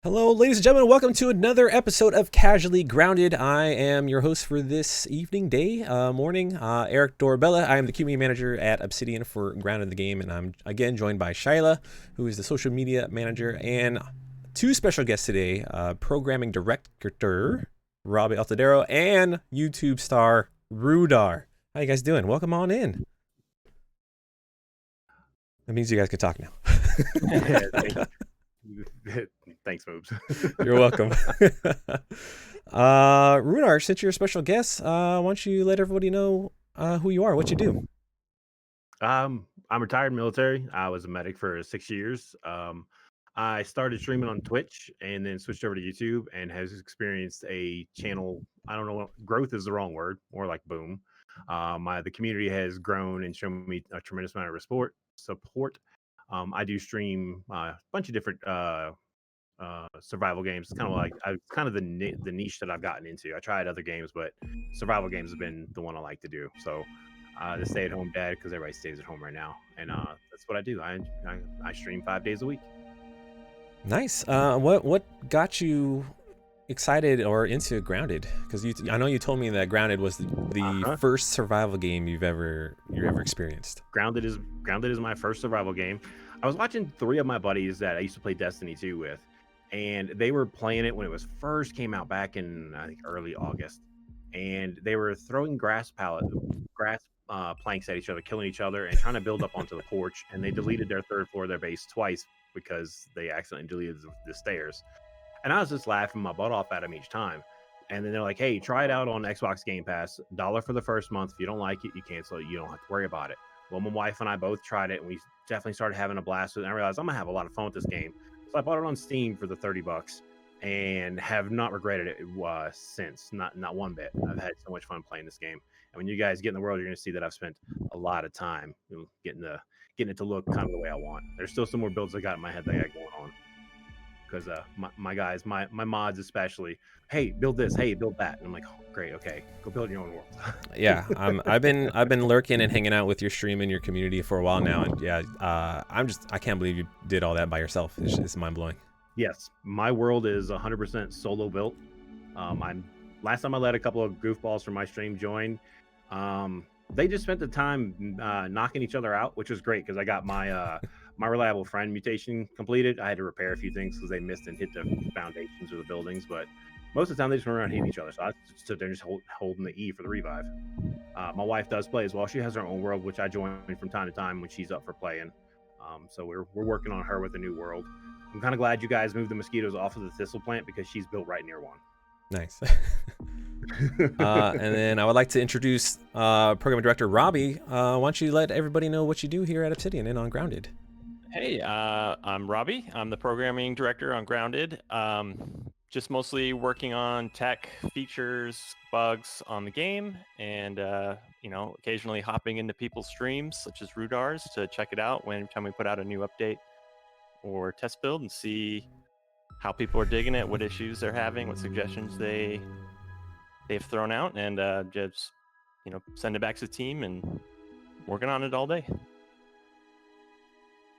Hello, ladies and gentlemen. Welcome to another episode of Casually Grounded. I am your host for this evening, morning, Aarik Dorabella. I am the community manager at Obsidian for Grounded the Game, and I'm again joined by Shyla, who is the social media manager, and two special guests today, programming director Roby Atadero and YouTube star RooDaaR. How you guys doing? Welcome on in. That means you guys can talk now. Thanks, Moobs. You're welcome. RooDaaR, since you're a special guest, why don't you let everybody know who you are, what you do? I'm retired military. I was a medic for 6 years. I started streaming on Twitch and then switched over to YouTube and has experienced a channel. I don't know what growth is the wrong word, more like boom. The community has grown and shown me a tremendous amount of support. I do stream a bunch of different survival games. It's kind of the niche that I've gotten into. I tried other games, but survival games have been the one I like to do. So the stay-at-home dad, because everybody stays at home right now, and that's what I do. I stream 5 days a week. Nice. What got you excited or into Grounded? Because I know you told me that Grounded was the first survival game you've ever experienced. Grounded is my first survival game. I was watching 3 of my buddies that I used to play Destiny 2 with, and they were playing it when it first came out back in, I think, early August. And they were throwing grass planks at each other, killing each other, and trying to build up onto the porch. And they deleted their 3rd floor of their base twice because they accidentally deleted the stairs. And I was just laughing my butt off at them each time. And then they're like, hey, try it out on Xbox Game Pass. $1 for the first month. If you don't like it, you cancel it. You don't have to worry about it. Well, my wife and I both tried it, and we definitely started having a blast with it. And I realized I'm going to have a lot of fun with this game. So I bought it on Steam for the $30 and have not regretted it since. Not one bit. I've had so much fun playing this game. And when you guys get in the world, you're going to see that I've spent a lot of time getting it to look kind of the way I want. There's still some more builds I got in my head that I got going on. Because my guys, my mods especially, hey, build this, hey, build that. And I'm like, oh, great, okay, go build your own world. Yeah, I've been lurking and hanging out with your stream and your community for a while now, and yeah, I can't believe you did all that by yourself. It's mind blowing. Yes, my world is 100% solo built. Last time I let a couple of goofballs from my stream join. They just spent the time knocking each other out, which was great because I got my my reliable friend mutation completed. I had to repair a few things because they missed and hit the foundations of the buildings, but most of the time they just run around hitting each other. So I stood there just holding the E for the revive. My wife does play as well. She has her own world, which I join from time to time when she's up for playing. So we're working on her with a new world. I'm kind of glad you guys moved the mosquitoes off of the thistle plant because she's built right near one. Nice. And then I would like to introduce program director Roby. Why don't you let everybody know what you do here at Obsidian and on Grounded? Hey, I'm Roby. I'm the programming director on Grounded. Just mostly working on tech, features, bugs on the game, and occasionally hopping into people's streams, such as RooDaaR's, to check it out anytime we put out a new update or test build and see how people are digging it, what issues they're having, what suggestions they've thrown out, and just send it back to the team and working on it all day.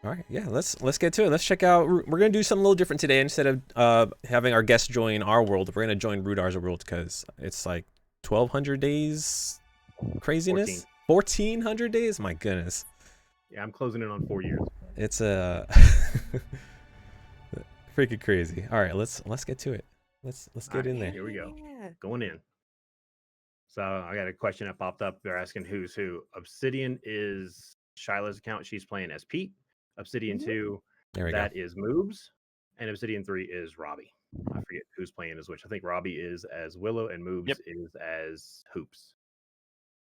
All right, yeah, let's get to it. Let's check out. We're gonna do something a little different today. Instead of having our guests join our world, we're gonna join RooDaaR's world because it's like 1,200 days craziness. 1,400 days. My goodness. Yeah, I'm closing in on 4 years. It's freaking crazy. All right, let's get to it. Let's get in there. Here we go. Going in. So I got a question that popped up. They're asking who's who. Obsidian is Shyla's account. She's playing as Pete. Obsidian 2, that is Moobs, and Obsidian 3 is Roby. I forget who's playing as which. I think Roby is as Willow, and Moobs is as Hoops.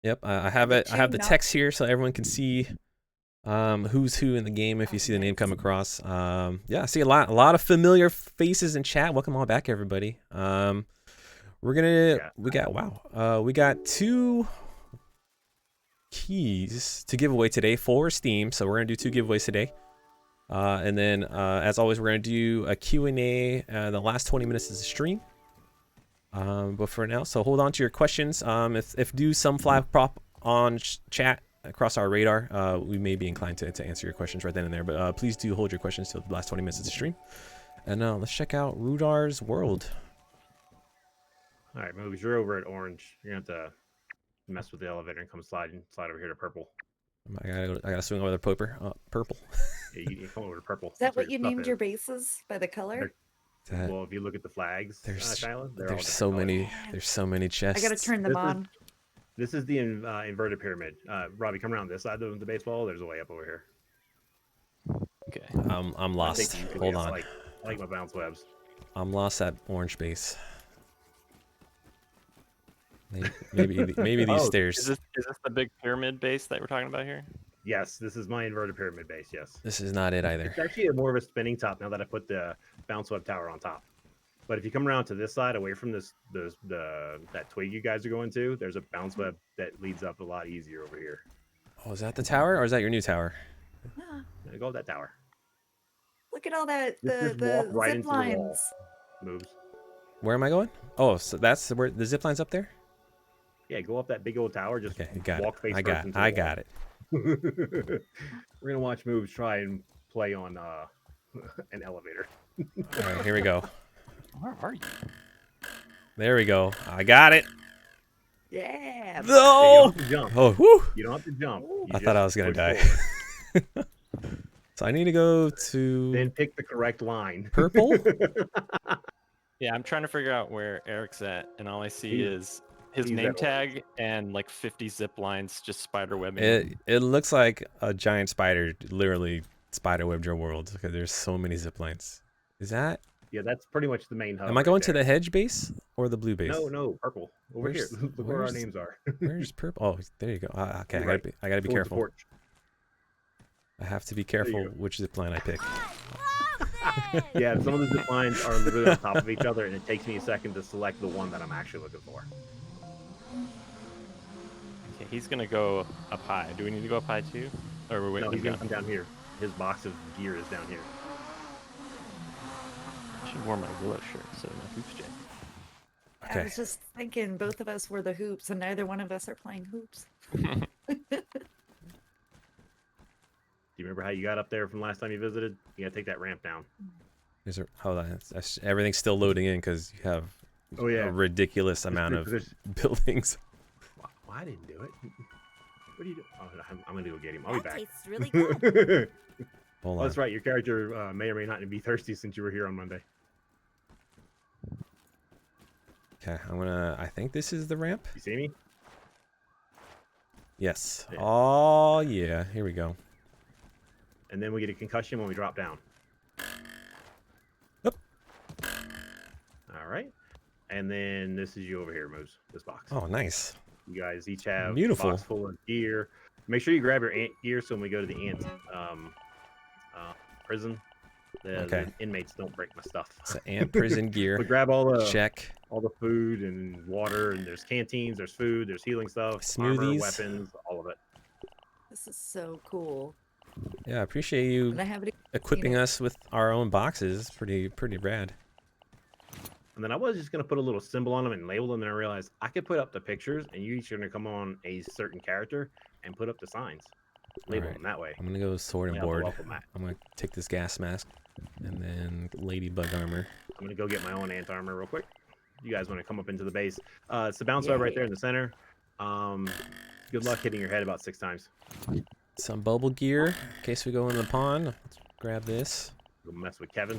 Yep, I have it. I have the text here so everyone can see who's who in the game if you see the name come across. Yeah, I see a lot of familiar faces in chat. Welcome all back, everybody. We got 2 keys to give away today for Steam, so we're gonna do 2 giveaways today. And then, as always, we're going to do a Q&A the last 20 minutes of the stream. But for now, so hold on to your questions. If do some flag prop on chat across our radar, we may be inclined to answer your questions right then and there. But please do hold your questions till the last 20 minutes of the stream. And let's check out RooDaaR's world. All right, moves. You're over at orange. You're gonna have to mess with the elevator and come slide over here to purple. I gotta swing over the purple. Yeah, you come over to purple. Is that That's where what you your stuff named is. your bases by the color? Well, if you look at the flags, Shyla, There's so many. There's so many chests. I gotta turn them on. This is the inverted pyramid. Robbie, come around this side of the baseball. There's a way up over here. Okay. I'm lost. Hold on. I like my bounce webs. I'm lost at orange base. Maybe these stairs. Is this the big pyramid base that we're talking about here? Yes, this is my inverted pyramid base. Yes. This is not it either. It's actually more of a spinning top now that I put the bounce web tower on top. But if you come around to this side, away from that twig you guys are going to, there's a bounce web that leads up a lot easier over here. Oh, is that the tower or is that your new tower? Go up that tower. Look at all that Just the walk right zip into the wall. lines. Moves. Where am I going? Oh, so that's where the zip line's up there? Yeah, go up that big old tower. Just Okay, you got walk it. face I first into the got it. We're gonna watch moves try and play on an elevator. All right, here we go. Where are you? There we go. I got it. Yeah. You No! don't have to jump. Oh, whew. You don't have to jump. You I thought I was just gonna push die. forward. So I need to go to Then pick the correct line. purple. Yeah, I'm trying to figure out where Eric's at, and all I see He's- is his he's name at tag and like 50 zip lines just spider webbing. It looks like a giant spider literally spiderwebbed your world because there's so many zip lines. Is that? Yeah, that's pretty much the main hub. Am I right going to there. the hedge base or the blue base? No, purple. Over here. Where's- Look where our where's- names are. Where's purple? Oh, there you go. Okay, You're right. I gotta be Towards the careful. porch. I have to be you careful go. which zip line I pick. Yeah, some of the zip lines are literally on top of each other, and it takes me a second to select the one that I'm actually looking for. Okay, he's gonna go up high. Do we need to go up high too? Or we're No, waiting he's gonna down? come down here. His box of gear is down here. I should wear my willow shirt instead of my hoops jacket. I Okay. was just thinking both of us were the hoops, and neither one of us are playing hoops. Do you remember how you got up there from last time you visited? You gotta take that ramp down. Hold on. Everything's still loading in because you have Oh yeah. a ridiculous amount of There's- buildings. Well, I didn't do it. What are you doing? Oh, I'm gonna go get him. I'll be That back. tastes really good. Hold Oh, on. that's right. Your character may or may not be thirsty since you were here on Monday. Okay, I think this is the ramp. You see me? Yes. Yeah. Oh yeah. Here we go. And then we get a concussion when we drop down. Yep. All right. And then this is you over here, Moose. This box. Oh, nice. You guys each have Beautiful. a box full of gear. Make sure you grab your ant gear so when we go to the ant prison, Okay. the inmates don't break my stuff. It's an ant prison gear. But grab all the Check. food and water, and there's canteens, there's food, there's healing stuff, armor, Smoothies. weapons, all of it. This is so cool. Yeah, I appreciate you And I have it. equipping us with our own boxes. Pretty rad. And then I was just gonna put a little symbol on them and label them, and I realized I could put up the pictures, and you each are gonna come on a certain character and put up the signs, label Alright. them that way. I'm gonna go sword and Yeah, the board. welcome mat. I'm gonna take this gas mask and then ladybug armor. I'm gonna go get my own ant armor real quick. You guys want to come up into the base? It's the bounce web right there in the center. Good luck hitting your head about 6 times. Some bubble gear in case we go in the pond. Let's grab this. Go mess with Kevin,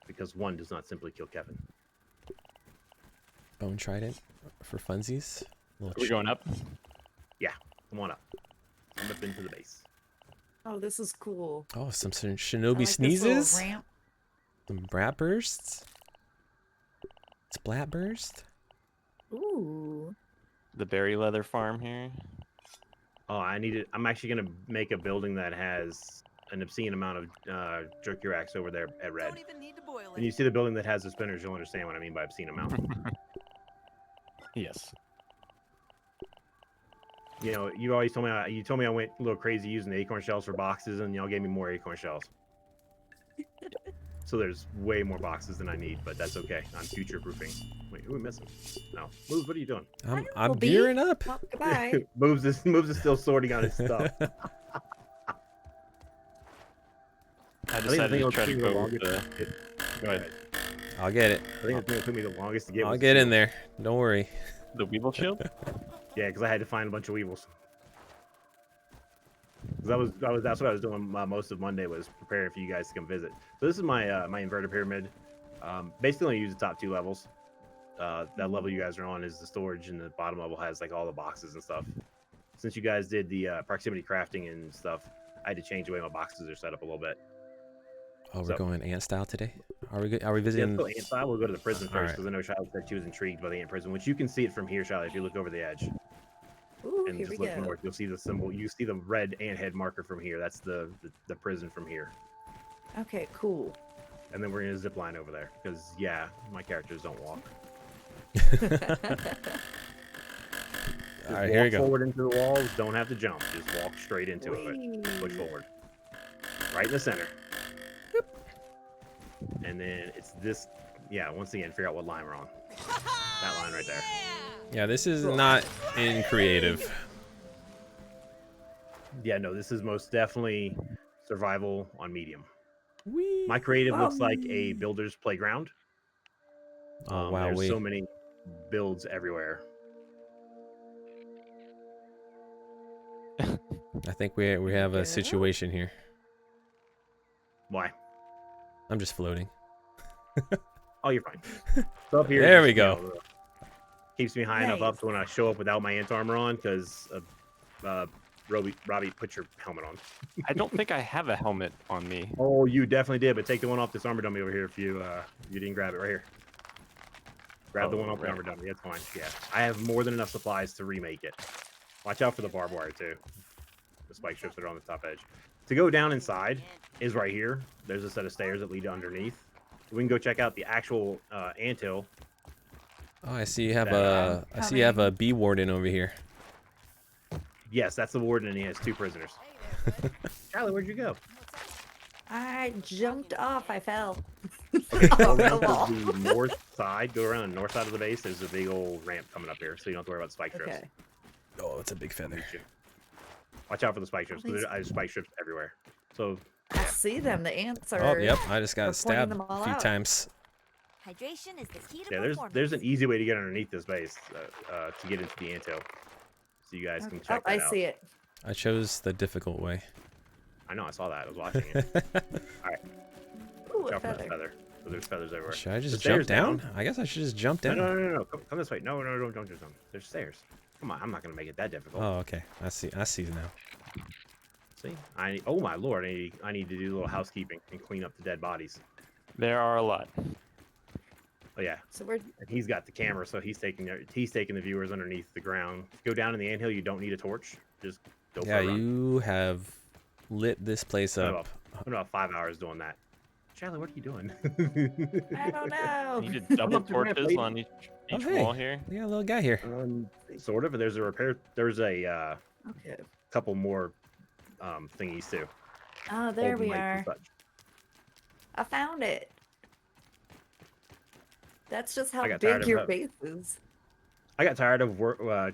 because one does not simply kill Kevin. Bone trident for funsies. Are we going up? Come on up. Come up into the base. Oh, this is cool. Oh, some I shinobi like this little sneezes. ramp. Some brat bursts. Splat burst. Ooh. The berry leather farm here. Oh, I'm actually gonna make a building that has an obscene amount of jerky racks over there at red. Don't even need to boil When you it. see the building that has the spinners, you'll understand what I mean by obscene amount. Yes. You know, you told me I went a little crazy using the acorn shells for boxes, and y'all gave me more acorn shells. So there's way more boxes than I need, but that's okay. I'm future proofing. Wait, who are we missing? No, Moves, what are you doing? I'm Bumblebee. gearing up. Oh, goodbye. Moves is still sorting out his stuff. I I think the decided thing to I'll try to see go the with longest the, is Go ahead. I'll get it. I think it's going to took me the longest to get. I'll was get the in there. Don't worry. The Weevil Shield? Yeah, because I had to find a bunch of weevils. Because that's what I was doing most of Monday, was preparing for you guys to come visit. So this is my my inverted pyramid. Basically, only use the top 2 levels. That level you guys are on is the storage, and the bottom level has like all the boxes and stuff. Since you guys did the proximity crafting and stuff, I had to change the way my boxes are set up a little bit. Oh, we're So- going ant style today. Are we Yeah, visiting? let's go ant style. We'll go to the prison All first right. because I know Shyla said she was intrigued by the ant prison, which you can see it from here, Shyla. If you look over the edge Ooh, and here we just look go. north, you'll see the symbol. You see the red ant head marker from here. That's the prison from here. Okay, cool. And then we're gonna zip line over there because yeah, my characters don't walk. All right, here we walk go. forward into the walls. Don't have to jump. Just walk straight into it. Push forward. Right in the center. And then it's this. Yeah, once again, figure out what line we're on. That line right there. Yeah, this is not in creative. Yeah, no, this is most definitely survival on medium. Whee! My creative looks like a builder's playground. Oh wow, There's so many builds everywhere. I think we have a Yeah. situation here. Why? I'm just floating. Oh, you're fine. So up here, There just, we you go. know, keeps me high enough up to when I show up without my ant armor on, because Robbie, put your helmet on. I don't think I have a helmet on me. Oh, you definitely did, but take the one off this armor dummy over here if you didn't grab it right here. Grab the Oh, one off the right. armor dummy. That's fine. Yeah, I have more than enough supplies to remake it. Watch out for the barbed wire too. The spike strips that are on the top edge. To go down inside is right here. There's a set of stairs that lead to underneath. We can go check out the actual anthill. Oh, I see you have That, a you have a bee warden over here. Yes, that's the warden, and he has 2 prisoners. Charlie, where'd you go? I jumped off. I fell. Okay, go Oh, around come on. to the north side. Go around the north side of the base. There's a big old ramp coming up here, so you don't have to worry about spike strips. Okay. Oh, it's a big feather. Watch out for the spike strips, because there's spike strips everywhere. So I see them. The ants are. Oh, yep. I just we're got pointing stabbed them a all few out. times. Hydration is the key to yeah, performance. there's an easy way to get underneath this base to get into the anthill, so you guys can check Oh, that I out. see it. I chose the difficult way. I know, I saw that. I was watching it. Ooh, Watch a out for that feather. feather. So there's feathers everywhere. Should I just The jump stairs down? I guess I should just jump No, down. no. Come this way. No, don't jump down. There's stairs. Come on, I'm not gonna make it that difficult. Oh, okay. I see now. See, oh my lord, I need to do a little housekeeping and clean up the dead bodies. There are a lot. Oh yeah, So we're. and he's got the camera, so he's taking the viewers underneath the ground. Go down in the anthill. You don't need a torch. Just go Yeah, for a run. you have lit this place Spent up. about 5 hours doing that. Charlie, what are you doing? I don't know. You need double up the ramp, torches lady. on each Oh, hey. wall here. We got a little guy here. Sort of. There's a repair. There's a Okay. couple more thingies too. Oh, there Golden we lights and are. such. I found it. That's just how I got tired big of your that. base is. I got tired of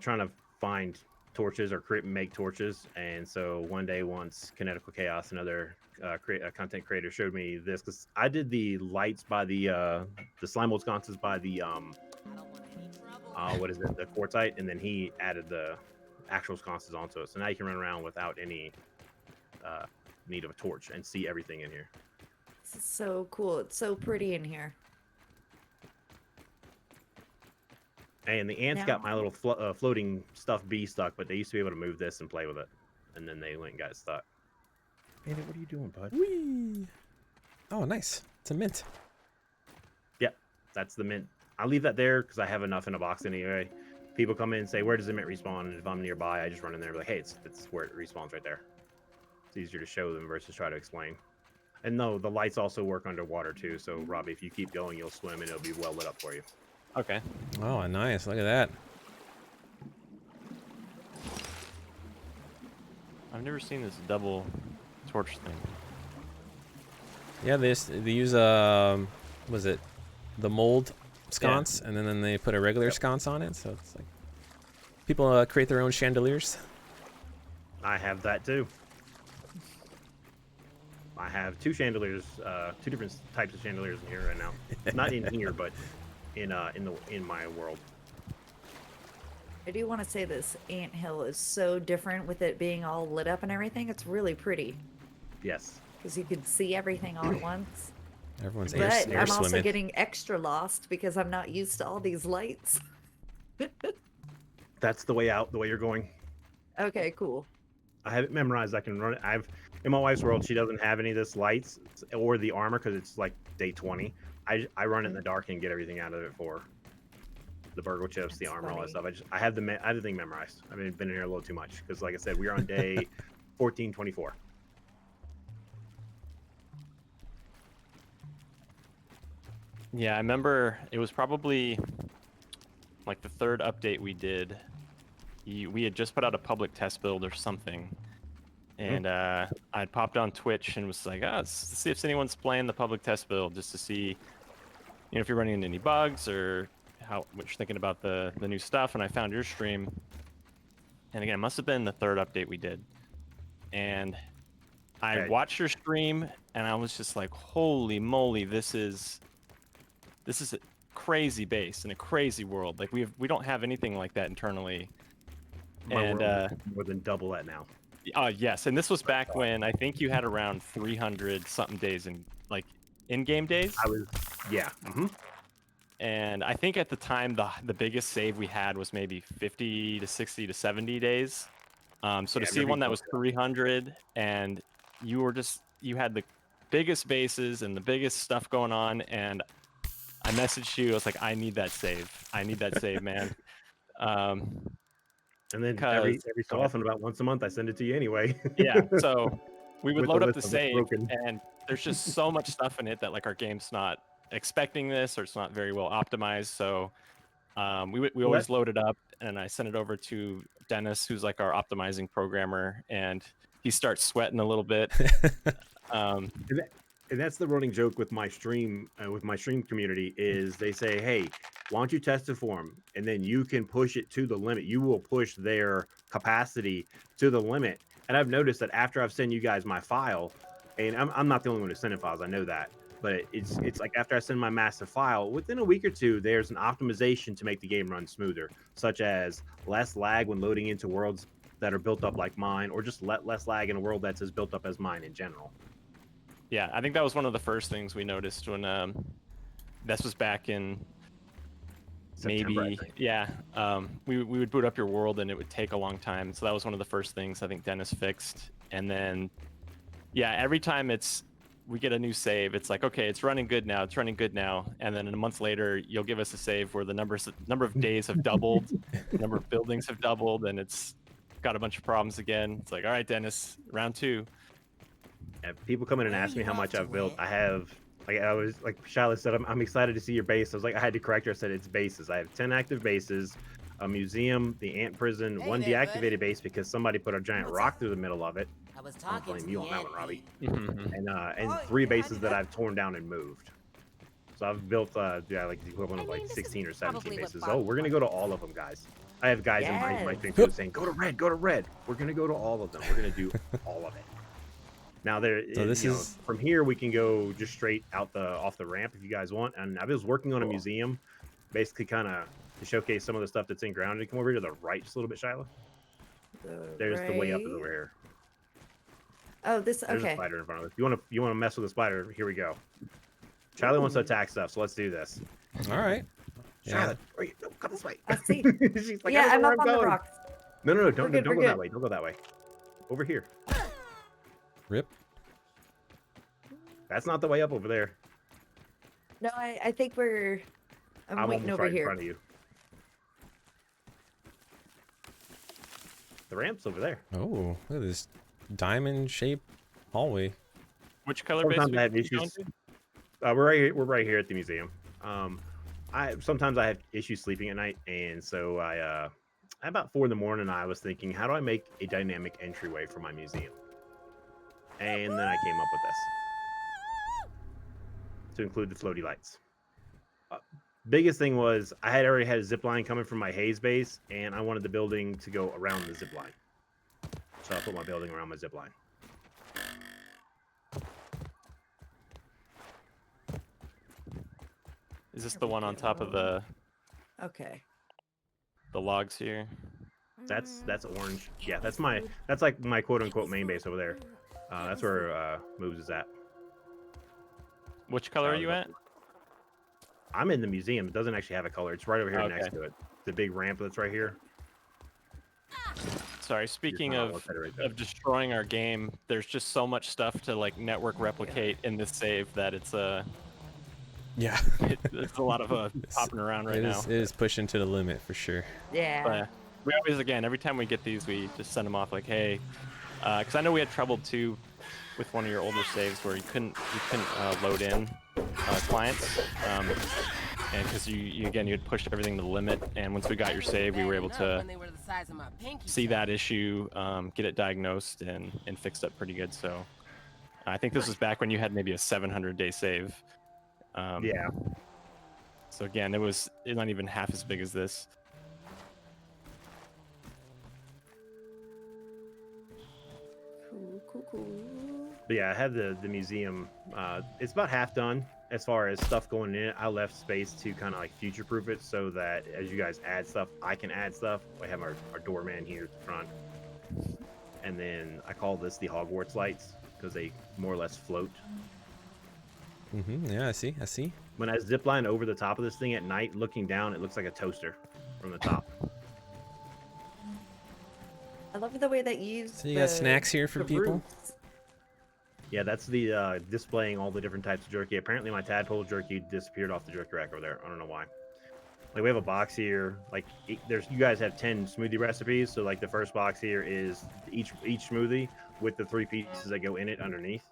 trying to find torches or make torches, and so one day, once Kinetical Chaos, another content creator, showed me this, because I did the lights by the slime mold sconces by the what is it, the quartzite, and then he added the actual sconces onto it. So now you can run around without any need of a torch and see everything in here. This is so cool. It's so pretty in here. And the ants Now- got my little floating stuffed bee stuck, but they used to be able to move this and play with it, and then they went and got it stuck. Bandit, what are you doing, bud? Whee! Oh, nice. It's a mint. Yep, that's the mint. I leave that there because I have enough in a box anyway. People come in and say, "Where does the mint respawn?" And if I'm nearby, I just run in there and be like, "Hey, it's where it respawns right there." It's easier to show them versus try to explain. And no, the lights also work underwater too. So Robbie, if you keep going, you'll swim and it'll be well lit up for you. Okay. Oh, nice. Look at that. I've never seen this double torch thing. Yeah, they use was it the mold sconce, and then they put a regular sconce on it. So it's like people create their own chandeliers. I have that too. I have two chandeliers, two different types of chandeliers in here right now. Not in here, but in my world. I do want to say this anthill is so different with it being all lit up and everything. It's really pretty Yes. because you can see everything all at once. Everyone's But air I'm also swimming. getting extra lost because I'm not used to all these lights. That's the way out. The way you're going. Okay, cool. I have it memorized. I can run it. In my wife's world, she doesn't have any of this lights or the armor because it's like day 20. I run it in the dark and get everything out of it for her. The burgle chips, the That's armor, all that funny. stuff. I have the thing memorized. I've been in here a little too much because, like I said, we are on day 1424. Yeah, I remember it was probably like the third update we did. We had just put out a public test build or something, and I'd popped on Twitch and was like, let's see if anyone's playing the public test build just to see, if you're running into any bugs or what you're thinking about the new stuff. And I found your stream, and again, it must have been the third update we did, and I Okay. watched your stream and I was just like, holy moly, this is a crazy base in a crazy world. Like we don't have anything like that internally. My And world is more than double that now. yes, and this was back when I think you had around 300 something days in-game days. Yeah. And I think at the time the biggest save we had was maybe 50 to 60 to 70 days. So to see one that was 300 and you had the biggest bases and the biggest stuff going on, and I messaged you. I was like, I need that save. I need that save, man. And then every so often, about once a month, I send it to you anyway. Yeah, so we would With load the up the list of what's save, broken. and there's just so much stuff in it that like our game's not expecting this, or it's not very well optimized. So we always load it up, and I send it over to Dennis, who's like our optimizing programmer, and he starts sweating a little bit. And that's the running joke with my stream community is they say, hey, why don't you test it for them, and then you can push it to the limit. You will push their capacity to the limit. And I've noticed that after I've sent you guys my file, and I'm not the only one who's sending files, I know that, but it's like after I send my massive file, within a week or two, there's an optimization to make the game run smoother, such as less lag when loading into worlds that are built up like mine, or just less lag in a world that's as built up as mine in general. Yeah, I think that was one of the first things we noticed when this was back in September, we would boot up your world and it would take a long time. So that was one of the first things I think Dennis fixed. And then every time we get a new save, it's like, okay, it's running good now, and then a month later you'll give us a save where the number of days have doubled, the number of buildings have doubled, and it's got a bunch of problems again. It's like, all right, Dennis, round 2. People come in and ask me how much I've built. I was like Shyla said, I'm excited to see your base. I was like, I had to correct her. I said it's bases. I have 10 active bases, a museum, the ant prison, one deactivated base because somebody put a giant rock through the middle of it. I was I'll talking blame to you the on that ant one, Robbie. lady. And 3 bases that I've torn down and moved. So I've built like the equivalent of like 16 or 17 bases. Oh, we're gonna go to all of them, guys. I have guys in my stream too saying, go to red, go to red. We're gonna go to all of them. We're gonna do all of it. Now from here we can go just straight out off the ramp if you guys want. And I was working on a museum, basically kind of to showcase some of the stuff that's in grounded. Come over here to the right just a little bit, Shyla. There's the way up is over here. Oh, this There's okay. a spider in front of us. You want to mess with the spider? Here we go. Shyla wants to attack stuff, so let's do this. All right. Shyla, no, come this way. I see. She's like, Yeah, I'm up on the going. rocks. No, don't good, go we're that good. way. Don't go that way. Over here. Rip. That's not the way up over there. No, I think I'm waiting over right in here. front of you. The ramp's over there. Oh, look at this diamond-shaped hallway. Which color base? Sometimes I have issues. We're right here at the museum. Sometimes I have issues sleeping at night, and so about 4 in the morning, I was thinking, how do I make a dynamic entryway for my museum? And then I came up with this to include the floaty lights. Biggest thing was I had already had a zip line coming from my haze base, and I wanted the building to go around the zip line. So I put my building around my zip line. Is this There the we one on top of go. Okay. the logs here? That's orange. Yeah, that's like my quote unquote main base over there. That's where Moves is at. Which color are you at? I'm in the museum. It doesn't actually have a color. It's right over here Okay. next to it. The big ramp that's right here. Sorry, speaking not of located right there. destroying our game, there's just so much stuff to like network replicate in this save that it's Yeah. it's a lot of popping around right now. It is pushing to the limit for sure. Yeah. But we always, again, every time we get these, we just send them off like, hey, because I know we had trouble too with one of your older saves where you couldn't load in clients, and because you had pushed everything to the limit, and once we got your save, we were able to see that issue, get it diagnosed, and fixed up pretty good. So I think this was back when you had maybe a 700-day save. Yeah. So again, it's not even half as big as this. Cool. But yeah, I have the museum. It's about half done as far as stuff going in it. I left space to kind of like future-proof it so that as you guys add stuff, I can add stuff. I have our doorman here at the front. And then I call this the Hogwarts lights because they more or less float. Yeah, I see. When I zipline over the top of this thing at night, looking down, it looks like a toaster from the top. I love the way that you use. So you got snacks here for people? Yeah, that's the displaying all the different types of jerky. Apparently my tadpole jerky disappeared off the jerky rack over there. I don't know why. Like we have a box here. Like you guys have 10 smoothie recipes. So like the first box here is each smoothie with the 3 pieces that go in it underneath.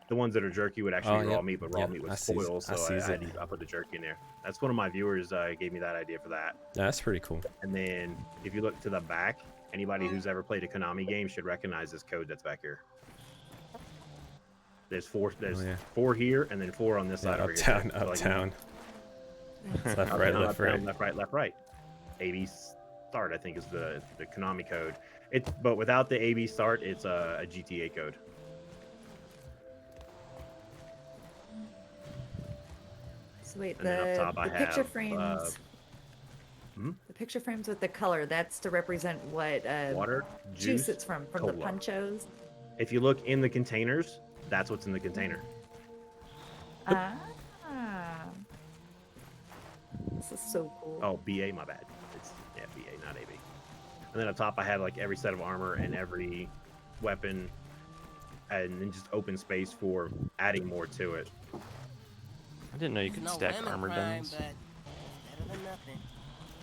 The ones that are jerky would actually be raw meat, but raw meat was spoiled, so I put the jerky in there. That's one of my viewers gave me that idea for that. That's pretty cool. And then if you look to the back, anybody who's ever played a Konami game should recognize this code that's back here. There's 4 here, and then 4 on this side over here. Uptown. Left, right. Left, right. AB start, I think, is the Konami code. But without the AB start, it's a GTA code. So wait, And then up top I picture have, frames. The picture frames with the color, that's to represent what water, juice it's from cola. The ponchos. If you look in the containers, that's what's in the container. Ah. This is so cool. Oh, BA, my bad. It's BA, not AB. And then up top I had like every set of armor and every weapon, and then just open space for adding more to it. I didn't know you could stack armor guns.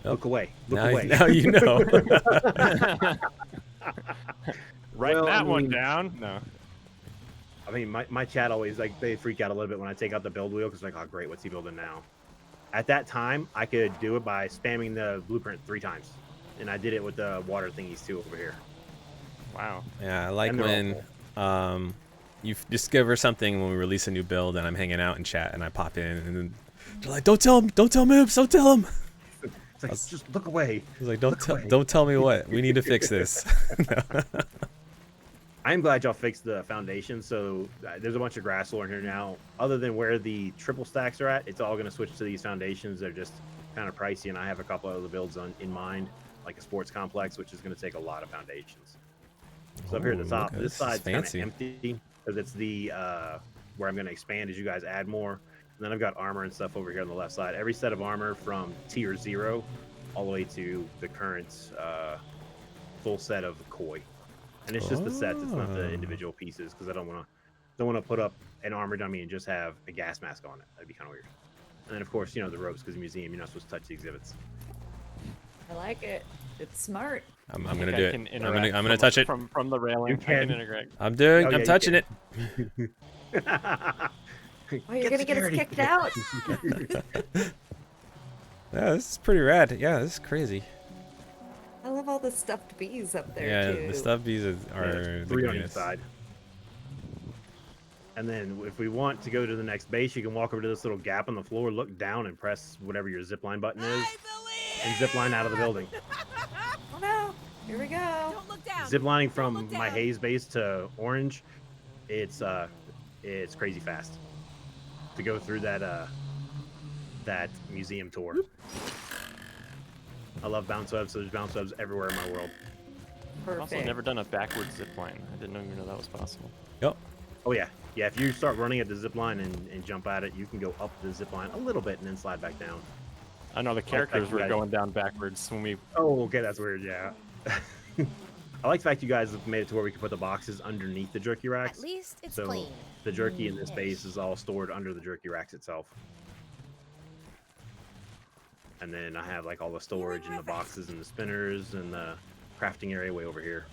Look away. Look now, away. Now you know. Write that one down. No. I mean, my chat always, like, they freak out a little bit when I take out the build wheel because like, oh, great, what's he building now? At that time, I could do it by spamming the blueprint 3 times. And I did it with the water thingies too over here. Wow. Yeah, I like when you discover something when we release a new build and I'm hanging out in chat and I pop in and then they're like, don't tell Moobs, don't tell him. It's like, just look away. I was like, don't tell me what. We need to fix this. I'm glad y'all fixed the foundation. So there's a bunch of grass lore in here now. Other than where the triple stacks are at, it's all going to switch to these foundations. They're just kind of pricey, and I have a couple of other builds in mind, like a sports complex, which is going to take a lot of foundations. So up here at the top, this side's kind of empty because it's the where I'm going to expand as you guys add more. And then I've got armor and stuff over here on the left side. Every set of armor from tier 0 all the way to the current full set of koi. And it's just the sets. It's not the individual pieces because I don't want to put up an armor dummy and just have a gas mask on it. That'd be kind of weird. And then of course, you know, the ropes because the museum, you're not supposed to touch the exhibits. I like it. It's smart. I'm gonna do it. I'm gonna touch it from the railing. You can. I'm touching it. Oh, you're gonna get us kicked out. Yeah, this is pretty rad. Yeah, this is crazy. I love all the stuffed bees up there too. Yeah, the stuffed bees are 3 on each side. And then if we want to go to the next base, you can walk over to this little gap on the floor, look down, and press whatever your zipline button is, and zipline out of the building. Oh no! Here we go. Don't look down. Ziplining from my haze base to orange, it's crazy fast to go through that that museum tour. I love bounce webs, so there's bounce webs everywhere in my world. I've also Perfect. never done a backwards zip line. I didn't even know that was possible. Yep. Oh yeah, yeah. If you start running at the zip line and jump at it, you can go up the zip line a little bit and then slide back down. I know the characters were going down backwards when we. Oh, okay, that's weird. Yeah. I like the fact you guys have made it to where we can put the boxes underneath the jerky racks. At least it's So clean. the jerky in this base is all stored under the jerky racks itself. And then I have like all the storage and the boxes and the spinners and the crafting area way over here.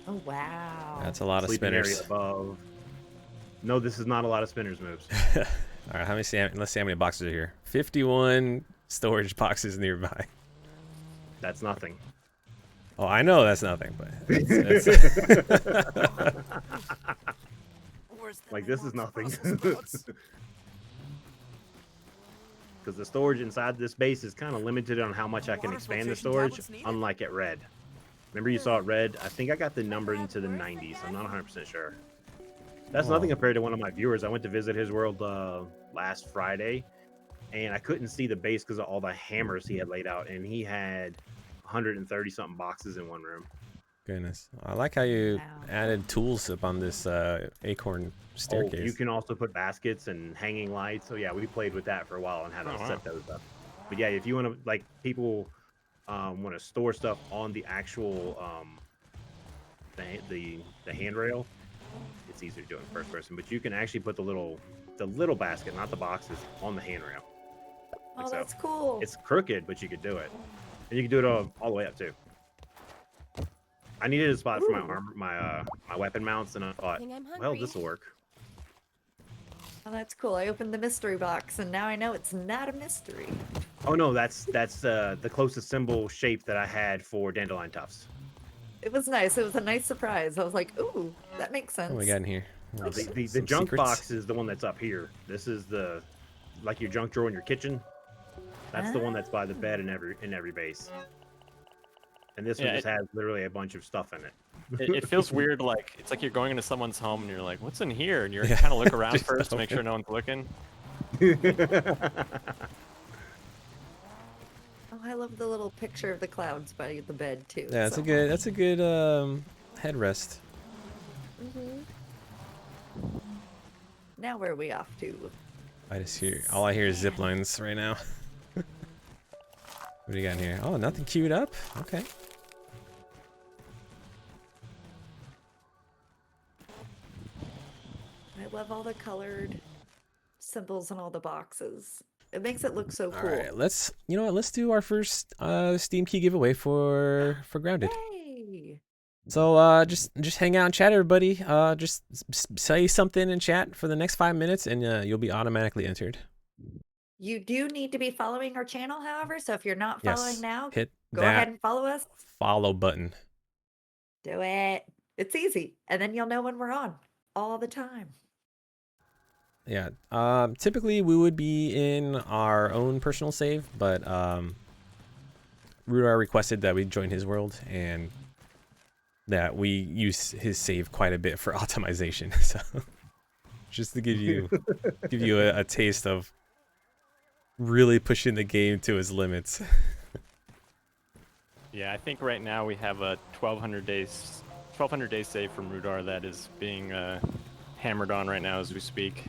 Oh wow. That's a lot of Sleeping spinners. area above. No, this is not a lot of spinners moves. All right, let's see how many boxes are here. 51 storage boxes nearby. That's nothing. Oh, I know that's nothing, but Like this is nothing. Because the storage inside this base is kind of limited on how much I can expand the storage, unlike at Red. Remember you saw at Red? I think I got the number into the 90s. I'm not 100% sure. That's nothing compared to one of my viewers. I went to visit his world last Friday, and I couldn't see the base because of all the hammers he had laid out, and he had 130 something boxes in one room. goodness. I like how you Wow. added tools up on this acorn staircase. Oh, you can also put baskets and hanging lights. So yeah, we played with that for a while and had to set those up. But yeah, if you want to, like, people want to store stuff on the actual the handrail, it's easier to do it in first person. But you can actually put the little basket, not the boxes, on the handrail. Oh, so. that's cool. It's crooked, but you could do it, and you can do it all the way up too. I needed a spot for my armor, my weapon mounts, and I thought, Think I'm well, hungry. this will work. Oh, that's cool. I opened the mystery box, and now I know it's not a mystery. Oh no, that's the closest symbol shape that I had for dandelion tufts. It was nice. It was a nice surprise. I was like, ooh, that makes sense. What we got in here? Oh, The some junk secrets. box is the one that's up here. This is like your junk drawer in your kitchen. That's the one that's by the bed in every base. And this one just has literally a bunch of stuff in it. It feels weird, like it's like you're going into someone's home and you're like, "What's in here?" And you're kind of look around Just first to make open. sure no one's looking. Oh, I love the little picture of the clouds by the bed too. Yeah, so that's a good headrest. Now where are we off to? I just hear all I hear is zip lines right now. What do you got in here? Oh, nothing queued up. Okay. I love all the colored symbols on all the boxes. It makes it look so All cool. right, let's do our first Steam key giveaway for Grounded. Yay! So just hang out and chat, everybody. Just say something in chat for the next 5 minutes, and you'll be automatically entered. You do need to be following our channel, however. So if you're not Yes, following now, hit go that ahead and follow us. follow button. Do it. It's easy, and then you'll know when we're on all the time. Yeah. Typically we would be in our own personal save, but RooDaaR requested that we join his world and that we use his save quite a bit for optimization. So just to give you a taste of really pushing the game to its limits. Yeah, I think right now we have a 1,200 days save from RooDaaR that is being hammered on right now as we speak.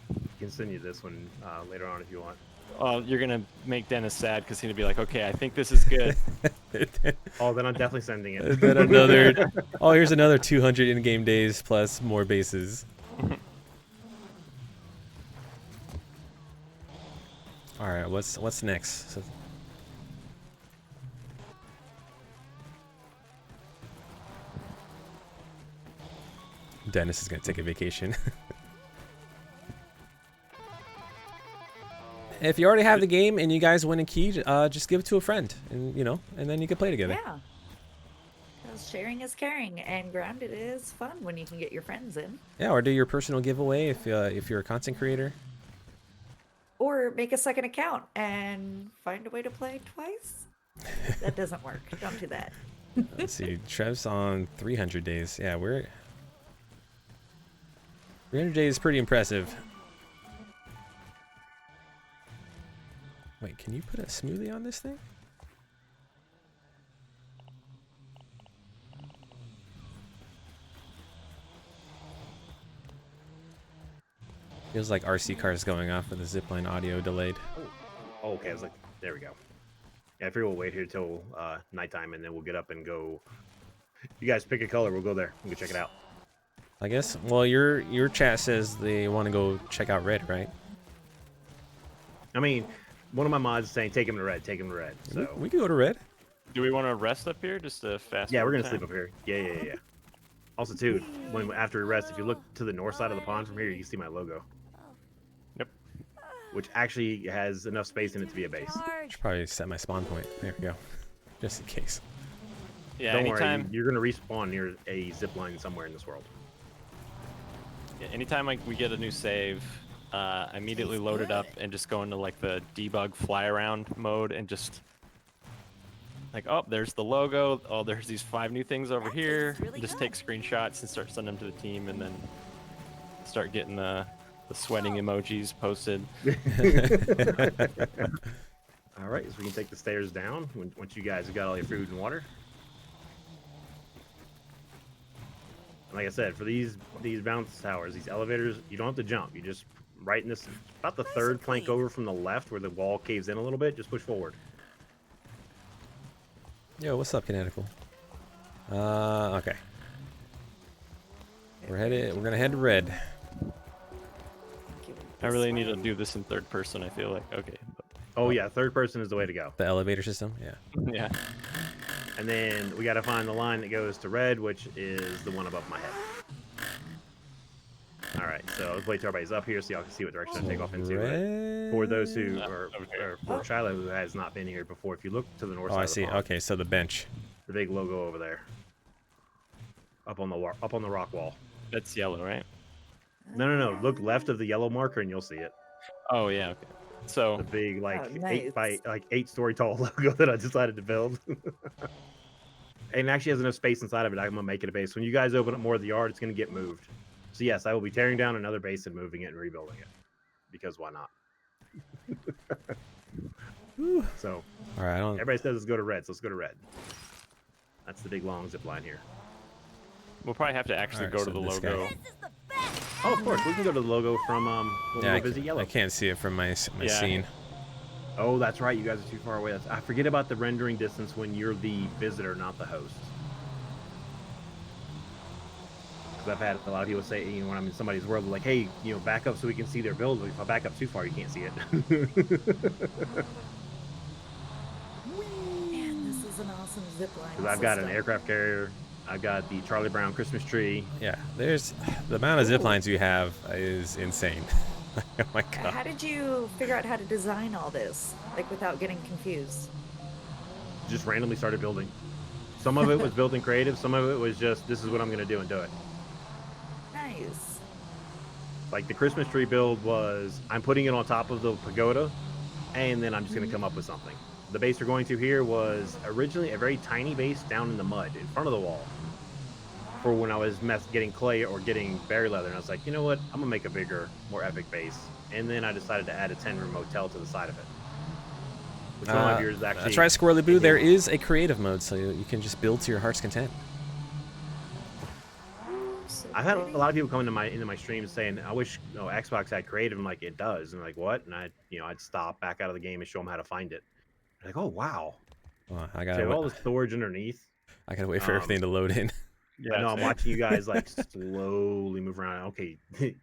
You can send you this one later on if you want. Oh, you're gonna make Dennis sad because he'll be like, "Okay, I think this is good." Oh, then I'm definitely sending it. And then another. Oh, here's another 200 in-game days plus more bases. All right, what's next? So, Dennis is gonna take a vacation. If you already have the game and you guys win a key, just give it to a friend, and and then you can play together. Yeah. Because sharing is caring, and Grounded is fun when you can get your friends in. Yeah, or do your personal giveaway if you're a content creator. Or make a second account and find a way to play twice. That doesn't work. Don't do that. Let's see, Trev's on 300 days. Yeah, 300 days is pretty impressive. Wait, can you put a smoothie on this thing? Feels like RC cars going off with the zipline audio delayed. Oh, okay, I was like, there we go. Yeah, I figure we'll wait here till nighttime, and then we'll get up and go. You guys pick a color, we'll go there. We'll go check it out. I guess. Well, your chat says they want to go check out red, right? I mean, one of my mods is saying take him to red, take him to red. So We can go to red. Do we want to rest up here just to fast? yeah, we're forward gonna sleep time? up here. Yeah. Also, too, after we rest, if you look to the north side of the pond from here, you can see my logo. Yep. Which actually has enough space in it to be a base. Charge. Should probably set my spawn point. There we go. Just in case. Yeah. Don't anytime. worry, you're gonna respawn near a zip line somewhere in this world. Yeah, anytime we get a new save, I immediately load it up and just go into like the debug fly around mode and just like, oh, there's the logo. Oh, there's these 5 new things over That here. tastes really Just good. take screenshots and start sending them to the team, and then start getting the sweating emojis posted. All right, so we can take the stairs down once you guys have got all your food and water. Like I said, for these bounce towers, these elevators, you don't have to jump. You just right in this, about the third plank over from the left where the wall caves in a little bit, just push forward. Yo, what's up, Kinetical? Okay. We're gonna head to red. I really need to do this in third person, I feel like. Okay. Oh yeah, third person is the way to go. The elevator system, yeah. Yeah. And then we got to find the line that goes to red, which is the one above my head. All right, so let's wait till everybody's up here so y'all can see what direction I take off into. Red. For those who, over here. or for Shyla who has not been here before, if you look to the north Oh, side I of the see. pond, Okay, so the bench. the big logo over there, up on the rock wall. That's yellow, right? No. Look left of the yellow marker and you'll see it. Oh, yeah. Okay. So The big like Oh, 8-story tall logo that I decided to build. And it actually has enough space inside of it. I'm gonna make it a base. When you guys open up more of the yard, it's gonna get moved. So yes, I will be tearing down another base and moving it and rebuilding it. Because why not? So All right, I don't. everybody says let's go to red, so let's go to red. That's the big long zip line here. we'll probably have to actually Alright, go so to the this guy. logo. This is the best. Oh, of course, we can go to the logo from when Yeah, we visit yellow. I can't see it from my Yeah. scene. Oh, that's right. You guys are too far away. I forget about the rendering distance when you're the visitor, not the host. Because I've had a lot of people say, when I'm in somebody's world, they're like, hey, back up so we can see their build. If I back up too far, you can't see it. Man, this is an awesome zip line. Because I've got an system. aircraft carrier. I've got the Charlie Brown Christmas tree. Yeah, there's the amount of zip lines you have is insane. Oh my How god. did you figure out how to design all this, like without getting confused? Just randomly started building. Some of it was built in creative. Some of it was just, this is what I'm going to do and do it. Nice. Like the Christmas tree build was, I'm putting it on top of the pagoda, and then I'm just going to come up with something. The base we're going to here was originally a very tiny base down in the mud in front of the wall. For when I was getting clay or getting berry leather, and I was like, you know what? I'm gonna make a bigger, more epic base. And then I decided to add a 10-room motel to the side of it. Which one of my viewers actually. That's right, Squirrely Boo. There is a creative mode, so you can just build to your heart's content. So I've had pretty. a lot of people come into my streams saying, I wish Xbox had creative. I'm like, it does. And I'm like, what? And I'd stop back out of the game and show them how to find it. They're like, oh wow. Oh, I So gotta all wait, the storage underneath. I gotta wait for everything to load in. I know I'm same. watching you guys like slowly move around. Okay,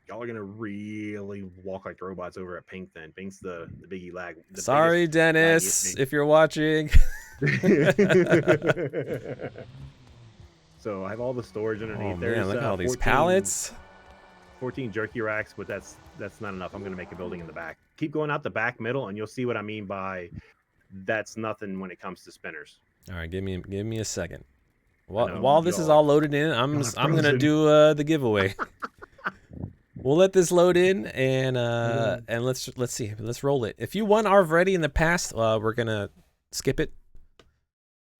y'all are gonna really walk like robots over at Pink. Then Pink's the biggie lag. the Sorry, biggest Dennis, laggiest if you're watching. thing. So I have all the storage underneath. Oh There's man, look at all these 14 pallets. 14 jerky racks, but that's not enough. I'm gonna make a building in the back. Keep going out the back middle, and you'll see what I mean by that's nothing when it comes to spinners. All right, give me a second. know, While this is y'all- all loaded in, I'm y'all are gonna frozen. do the giveaway. We'll let this load in and let's see. Let's roll it. If you won already in the past, we're gonna skip it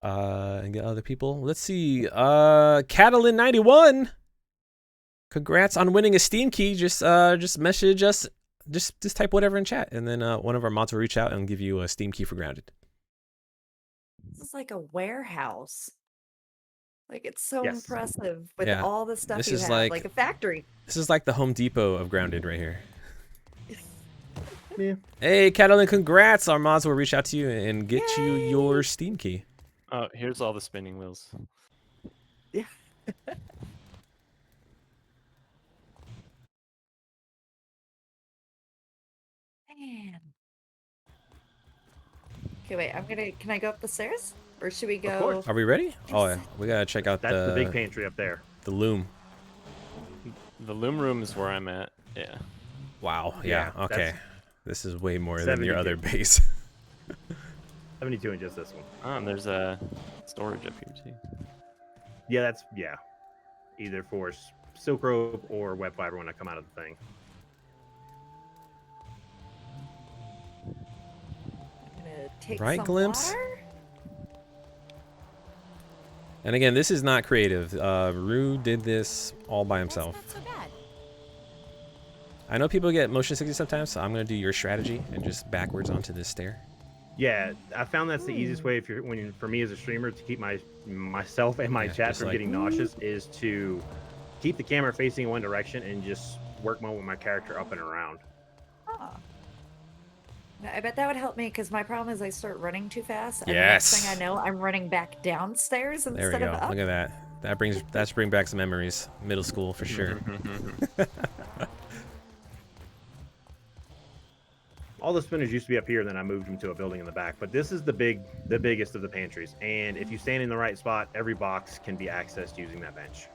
and get other people. Let's see. Catalin91. Congrats on winning a Steam key. Just message us just type whatever in chat, and then one of our mods will reach out and give you a Steam key for Grounded. This is like a warehouse. Like, it's so Yes. impressive with Yeah, all the stuff this you is have, like- like a factory. This is like the Home Depot of Grounded right here. Yeah. Hey, Catalan, congrats! Our mods will reach out to you and get you Yay! your Steam key. Oh, here's all the spinning wheels. Yeah. Man. Okay, wait. Can I go up the stairs? Or should we go? course. Are we ready? Oh, yeah. Yes. We gotta check out That's the big pantry up there. the loom. The loom room is where I'm at. Yeah. Wow. Yeah, Yeah. Okay. that's- This is way more than your 72. other base. 72 in just this one. Oh, and there's a storage up here too. Yeah, either for silk rope or web fiber when I come out of the thing. I'm gonna take Right, some Glimpse? water. And again, this is not creative. Rue did this all by That's himself. not so bad. I know people get motion sickness sometimes, so I'm gonna do your strategy and just backwards onto this stair. Yeah, I found that's the easiest way for me as a streamer to keep myself and my Yeah, chat just from like- getting nauseous is to keep the camera facing in one direction and just work with my character up and around. Oh. I bet that would help me because my problem is I start running too fast. And Yes. the next thing I know, I'm running back downstairs There we instead go. of up. Look at that. That's bring back some memories. Middle school for sure. All the spinners used to be up here, and then I moved them to a building in the back. But this is the biggest of the pantries. And if you stand in the right spot, every box can be accessed using that bench.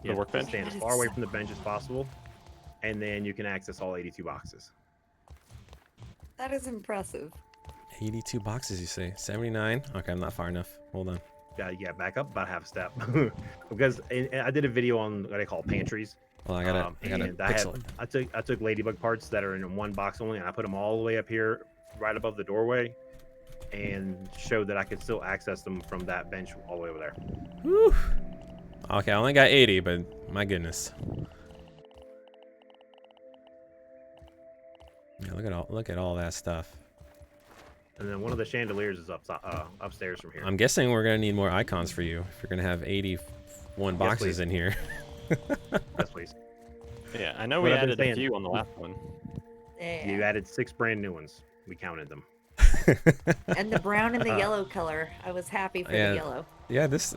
You have to workbench? stand as That far is away so from the bench as possible, and then you can access all 82 boxes. That is impressive. 82 boxes, you say? 79? Okay, I'm not far enough. Hold on. Yeah, back up about half a step. Because I did a video on what I call pantries. Well, I gotta And pixel it. I took ladybug parts that are in one box only, and I put them all the way up here, right above the doorway, and showed that I could still access them from that bench all the way over there. Whew. Okay, I only got 80, but my goodness. Yeah, look at all that stuff. And then one of the chandeliers is upstairs from here. I'm guessing we're gonna need more icons for you if you're gonna have 81 boxes please. in here. Yes, please. Yeah, I know What we I've been added a saying. few on the last one. Yeah. You added 6 brand new ones. We counted them. And the brown and the yellow color. I was happy for Yeah. the yellow. Yeah, this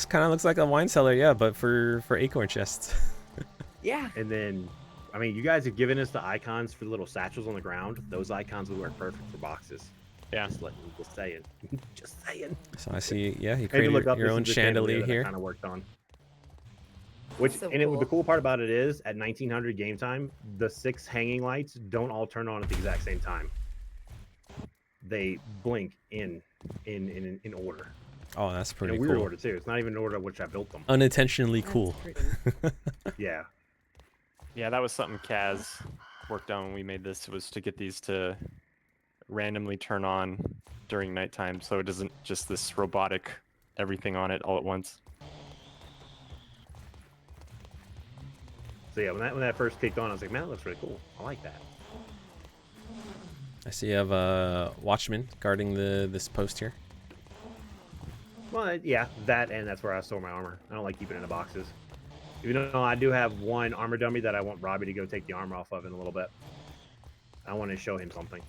kind of looks like a wine cellar, yeah, but for acorn chests. Yeah. And then, I mean, you guys have given us the icons for the little satchels on the ground. Those icons would work perfect for boxes. Yeah. Just saying. Just saying. So I see, yeah, you If you created look up, your this own is the chandelier that I here. kind of worked on. Which So and cool. the cool part about it is at 1900 game time, the 6 hanging lights don't all turn on at the exact same time. They blink in order. Oh, that's In pretty a weird cool. order too. It's not even in order of which I built them. Unintentionally That's cool. pretty. Yeah. Yeah, that was something Kaz worked on when we made this, was to get these to randomly turn on during nighttime, so it isn't just this robotic everything on it all at once. So yeah, when that first kicked on, I was like, man, that looks really cool. I like that. I see you have a watchman guarding this post here. Well, yeah, that and that's where I store my armor. I don't like keeping it in the boxes. Even though I do have one armor dummy that I want Robbie to go take the armor off of in a little bit. I want to show him something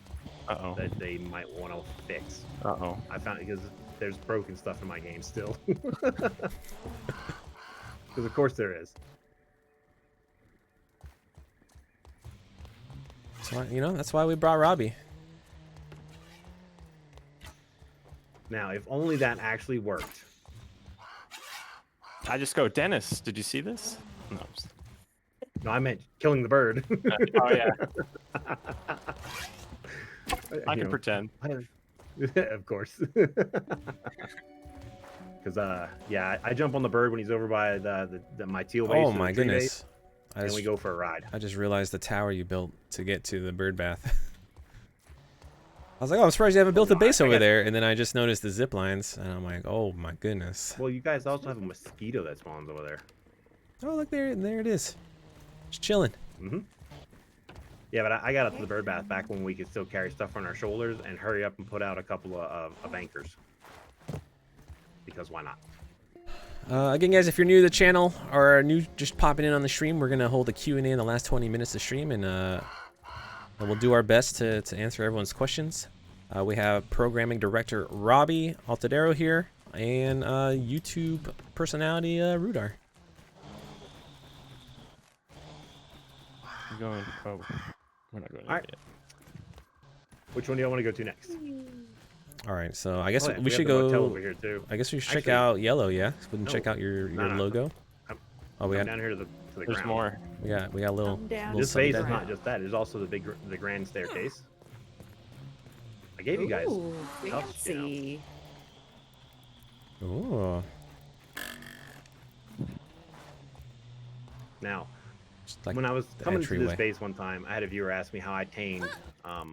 Uh-oh. that they might want to fix. Uh-oh. I found because there's broken stuff in my game still. Because of course there is. So, you know, that's why we brought Robbie. Now, if only that actually worked. I just go, Dennis, did you see this? No. I'm just- No, I meant killing the bird. Oh, yeah. I You can know, pretend. of course. Because yeah, I jump on the bird when he's over by my teal base. Oh or the my tree base, goodness. and we go for a ride. I just realized the tower you built to get to the bird bath. I was like, oh, I'm surprised you haven't built a No, base I over got- there. And then I just noticed the zip lines, and I'm like, oh my goodness. Well, you guys also have a mosquito that spawns over there. Oh, look there it is. Just chilling. Mm-hmm. Yeah, but I got up to the bird bath back when we could still carry stuff on our shoulders and hurry up and put out a couple of anchors. Because why not? Again, guys, if you're new to the channel or are new just popping in on the stream, we're going to hold a Q&A in the last 20 minutes of stream, and we'll do our best to answer everyone's questions. We have programming director Roby Atadero here, and YouTube personality RooDaaR. I'm going. Oh, we're not going All right. yet. Which one do you want to go to next? All right, so I guess Oh, yeah, we should have the motel go. over here too. I guess we should check Actually, out yellow. Yeah, we can no. check out your No. logo. Oh, we Come got down here to the There's ground. more. we got a little. Come down. little This base is something not just that; it's also the grand staircase. I gave you guys. Ooh, stuff, you know. fancy. Ooh, Now, just like when I was the coming to entryway. this base one time, I had a viewer ask me how I tamed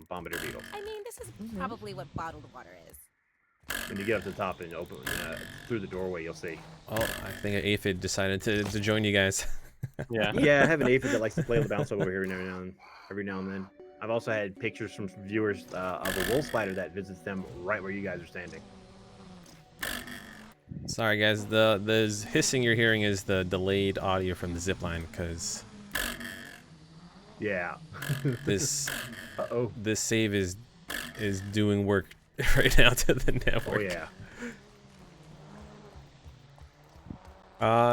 bombardier beetles. I mean, this is probably what bottled water is. When you get up to the top and open through the doorway, you'll see. Oh, I think an aphid decided to join you guys. Yeah. Yeah, I have an aphid that likes to play with the bounce over here every now and then. I've also had pictures from some viewers of a wool spider that visits them right where you guys are standing. Sorry, guys. The hissing you're hearing is the delayed audio from the zipline, because Yeah. this Uh-oh. this save is doing work right now to the network. Oh, yeah.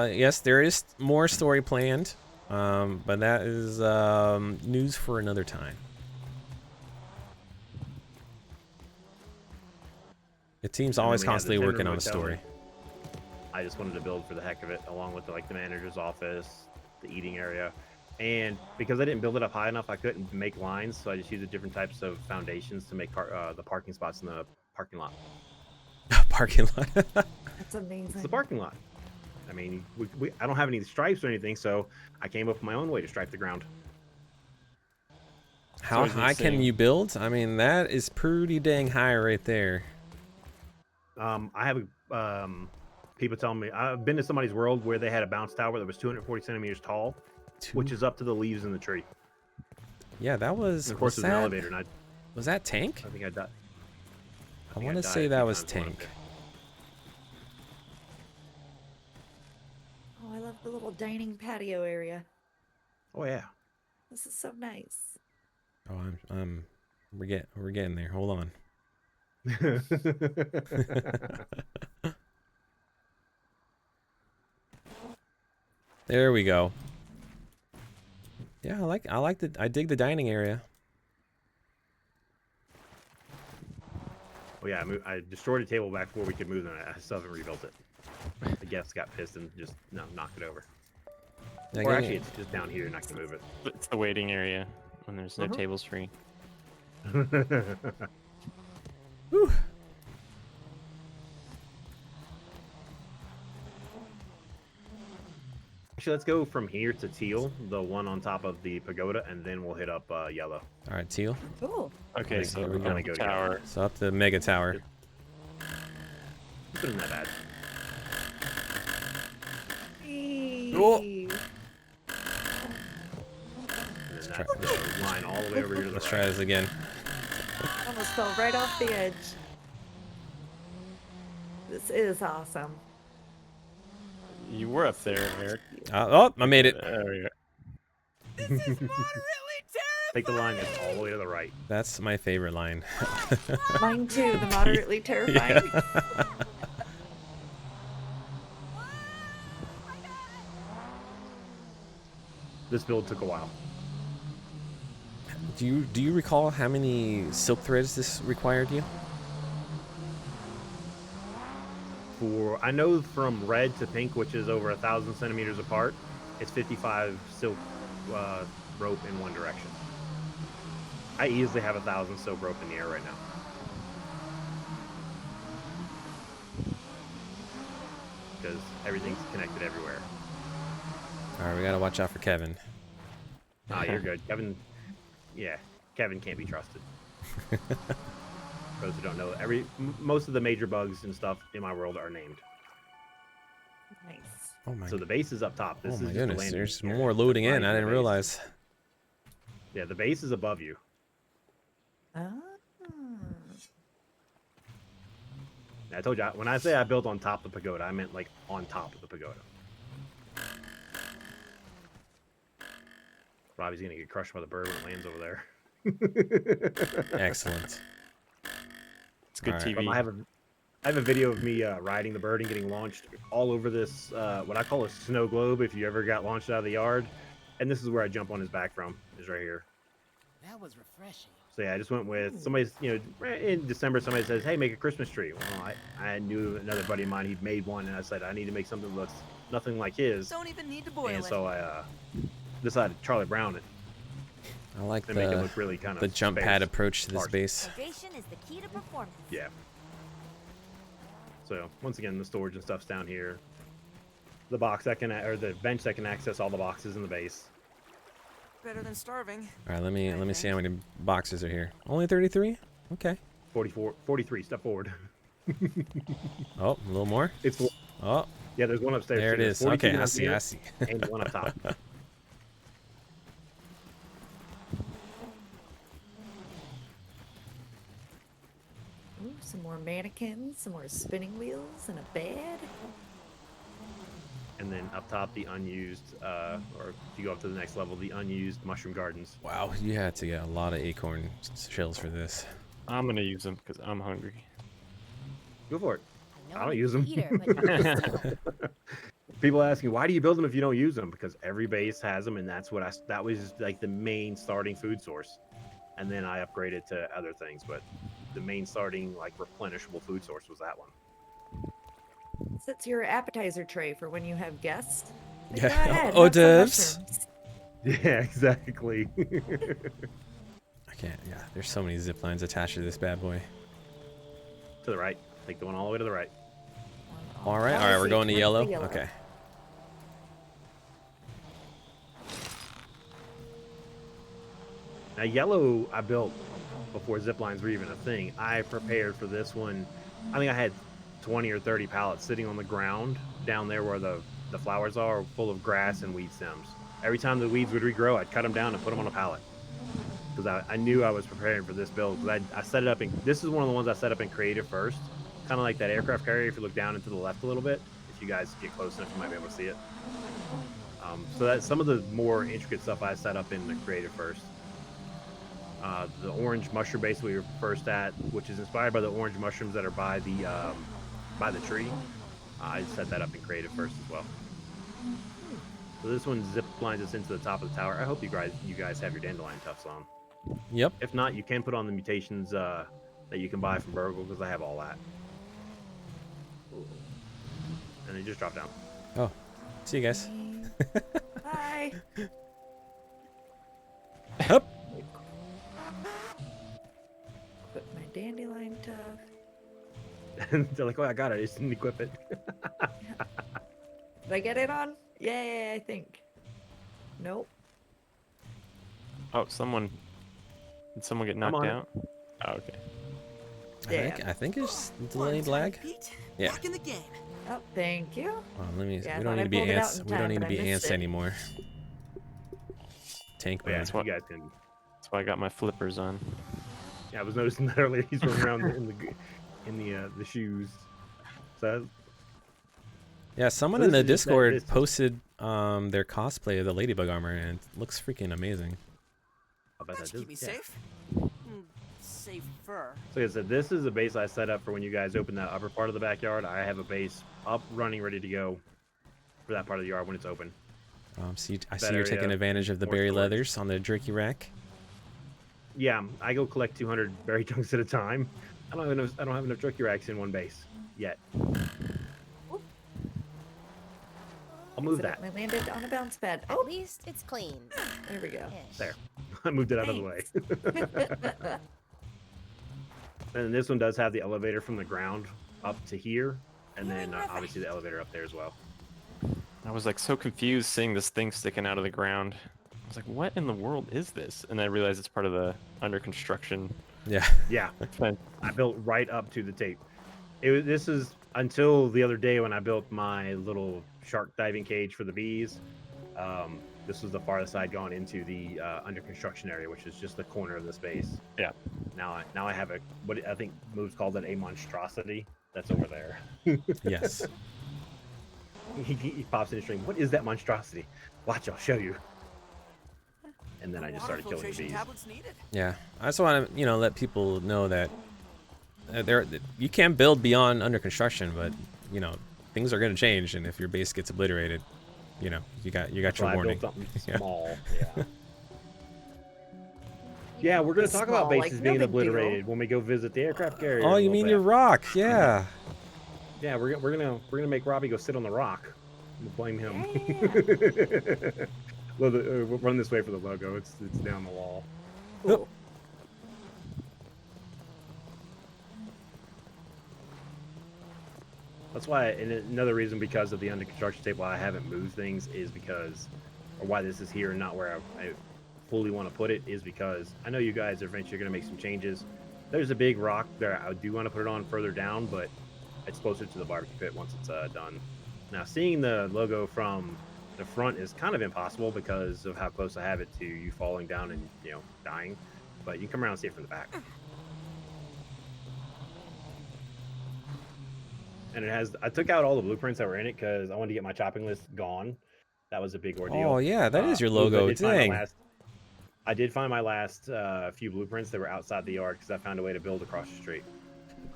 Yes, there is more story planned, but that is news for another time. The team's And then always we have the constantly 10-room working on a hotel story. I just wanted to build for the heck of it, along with the manager's office, the eating area. And because I didn't build it up high enough, I couldn't make lines, so I just used different types of foundations to make the parking spots in the parking lot. Parking lot. That's amazing. It's the parking lot. I mean, I don't have any stripes or anything, so I came up with my own way to stripe the ground. How So is it high can saying- you build? I mean, that is pretty dang high right there. I have people telling me I've been to somebody's world where they had a bounce tower that was 240 centimeters tall, which is up to the leaves in the tree. Yeah, that was. And of course, was there's an that, elevator, and was that Tank? I think I died. I think want to died say a that few was times going up Tank. there. Oh, I love the little dining patio area. Oh yeah. This is so nice. Oh, we're getting there. Hold on. There we go. Yeah, I dig the dining area. Oh yeah, I destroyed a table back before we could move them. I still haven't rebuilt it. The guests got pissed and just knocked it over. Yeah, Or again, actually, it's just down here and I can move It's the waiting area when there's no tables free. it. whew. Actually, let's go from here to teal, the one on top of the pagoda, and then we'll hit up yellow. All right, Teal. Cool. Okay, Like, so here we we're go. going Go tower. So up the mega tower. It's not that bad. Oh. Eee. And then try that's the line all the way over here to the Let's right. try this again. Almost fell right off the edge. This is awesome. You were up there, Eric. Oh, I made it. There we go. Take the line that's all the way to the right. That's my favorite line. Mine too, the moderately terrifying. This build took a while. Do you recall how many silk threads this required you? I know from red to pink, which is over 1,000 centimeters apart, it's 55 silk rope in one direction. I easily have 1,000 silk rope in the air right now. Because everything's connected everywhere. All right, we gotta watch out for Kevin. Ah, you're good. Kevin can't be trusted. For those who don't know, most of the major bugs and stuff in my world are named. Nice. Oh my. So the base is up top. This Oh is my just the goodness, landing there's area. more loading Right in. I the didn't base. realize. Yeah, the base is above you. Ah. I told you, when I say I built on top of the pagoda, I meant like on top of the pagoda. Robbie's gonna get crushed by the bird when it lands over there. Excellent. It's good All right. TV. I have a video of me riding the bird and getting launched all over this, what I call a snow globe, if you ever got launched out of the yard. And this is where I jump on his back from, is right here. That was refreshing. So yeah, I just went with somebody's, in December, somebody says, hey, make a Christmas tree. Well, I knew another buddy of mine, he'd made one, and I said, I need to make something that looks nothing like his. Don't even need to boil And it. so I decided to Charlie Brown it I like and make it look really kind of the jump pad sparse. approach to this base. Foundation is the key to performance. Yeah. So once again, the storage and stuff's down here. The box that can, or the bench that can access all the boxes in the base. Better than starving. All right, let me see how many boxes are here. Only 33? Okay. 43, step forward. Oh, a little more. It's, Oh, yeah, there's one upstairs. there it too. is. There's 42 Okay, I down see. here I see. And one up top. Ooh, some more mannequins, some more spinning wheels, and a bed. And then up top, the unused, or if you go up to the next level, the unused mushroom gardens. Wow, you had to get a lot of acorn shells for this. I'm gonna use them because I'm hungry. Go for it. I know I don't I'm use a 'em. eater, but you steal. People ask me, why do you build them if you don't use them? Because every base has them, and that's what that was like the main starting food source. And then I upgraded to other things, but the main starting like replenishable food source was that one. That's your appetizer tray for when you have guests. Like, Yeah. go ahead, Hors have some d'oeuvres. mushrooms. Yeah, exactly. I can't. Yeah, there's so many zip lines attached to this bad boy. To the right. Take the one all the way to the right. All right, we're going to yellow. Okay. Now, yellow I built before zip lines were even a thing. I prepared for this one. I think I had 20 or 30 pallets sitting on the ground down there where the flowers are, full of grass and weed stems. Every time the weeds would regrow, I'd cut them down and put them on a pallet. Because I knew I was preparing for this build. Because I set it up in, this is one of the ones I set up in creative first. Kind of like that aircraft carrier if you look down and to the left a little bit. If you guys get close enough, you might be able to see it. So that's some of the more intricate stuff I set up in the creative first. The orange mushroom base we were first at, which is inspired by the orange mushrooms that are by the tree. I set that up in creative first as well. So this one zip lines us into the top of the tower. I hope you guys have your dandelion tufts on. Yep. If not, you can put on the mutations that you can buy from Burgle because I have all that. And they just drop down. Oh, see you guys. Bye. Up. Put my dandelion tuft. And they're like, oh, I got it. I just didn't equip it. Did I get it on? Yay, I think. Nope. Oh, did someone get knocked on it. out? Oh, okay. Yeah. I think it's One delayed time, lag. Pete. Yeah. Back in the game. Oh, thank you. Let me. Yeah, I we thought don't I need to be pulled it out ants. in We don't time, need to but I be missed ants it. anymore. Tank Yeah, birds. you guys can. That's why I got my flippers on. Yeah, I was noticing that earlier. He's running around in the shoes. So Yeah, someone So in this the is just that Discord distance. posted their cosplay of the ladybug armor, and it looks freaking amazing. I'll bet That that should keep me does- yeah. safe. Safer. So like I said, this is a base I set up for when you guys open that upper part of the backyard. I have a base up, running, ready to go for that part of the yard when it's open. I see That you're taking area, advantage of the more berry storage. leathers on the jerky rack. Yeah, I go collect 200 berry chunks at a time. I don't have enough turkey racks in one base yet. I'll move that. I landed on a bounce pad. At Oh, least it's clean. there we go. Ish. There. I moved it out of the way. And this one does have the elevator from the ground up to here, and then obviously the elevator up there as well. I was like so confused seeing this thing sticking out of the ground. I was like, what in the world is this? And I realized it's part of the under construction Yeah. Yeah, fence. I built right up to the tape. This is until the other day when I built my little shark diving cage for the bees. This was the farthest side gone into the under construction area, which is just the corner of the space. Yeah. Now I have what I think Moves called it a monstrosity that's over there. Yes. He pops in the stream. What is that monstrosity? Watch, I'll show you. And then I just started killing the Filtration bees. tablets needed. Yeah. I just want to, let people know that you can build beyond under construction, but things are going to change, and if your base gets obliterated, you got That's your why I warning. built something Yeah. small. Yeah. Yeah, we're gonna talk about Small, bases like, no being big deal. obliterated when we go visit the aircraft carrier. Oh, in you a mean little your rock? Yeah. bit. Yeah, we're gonna make Robbie go sit on the rock. We'll blame him. Well, we'll run this way for the logo. It's down the wall. Cool. That's why, and another reason because of the under construction tape, why I haven't moved things is because, or why this is here and not where I fully want to put it, is because I know you guys are eventually going to make some changes. There's a big rock there I do want to put it on further down, but it's closer to the barbecue pit once it's done. Now, seeing the logo from the front is kind of impossible because of how close I have it to you falling down and dying, but you can come around and see it from the back. And I took out all the blueprints that were in it because I wanted to get my chopping list gone. That was a big ordeal. Oh yeah, that is your Moves, logo. I Dang. did find my last few blueprints that were outside the yard because I found a way to build across the street.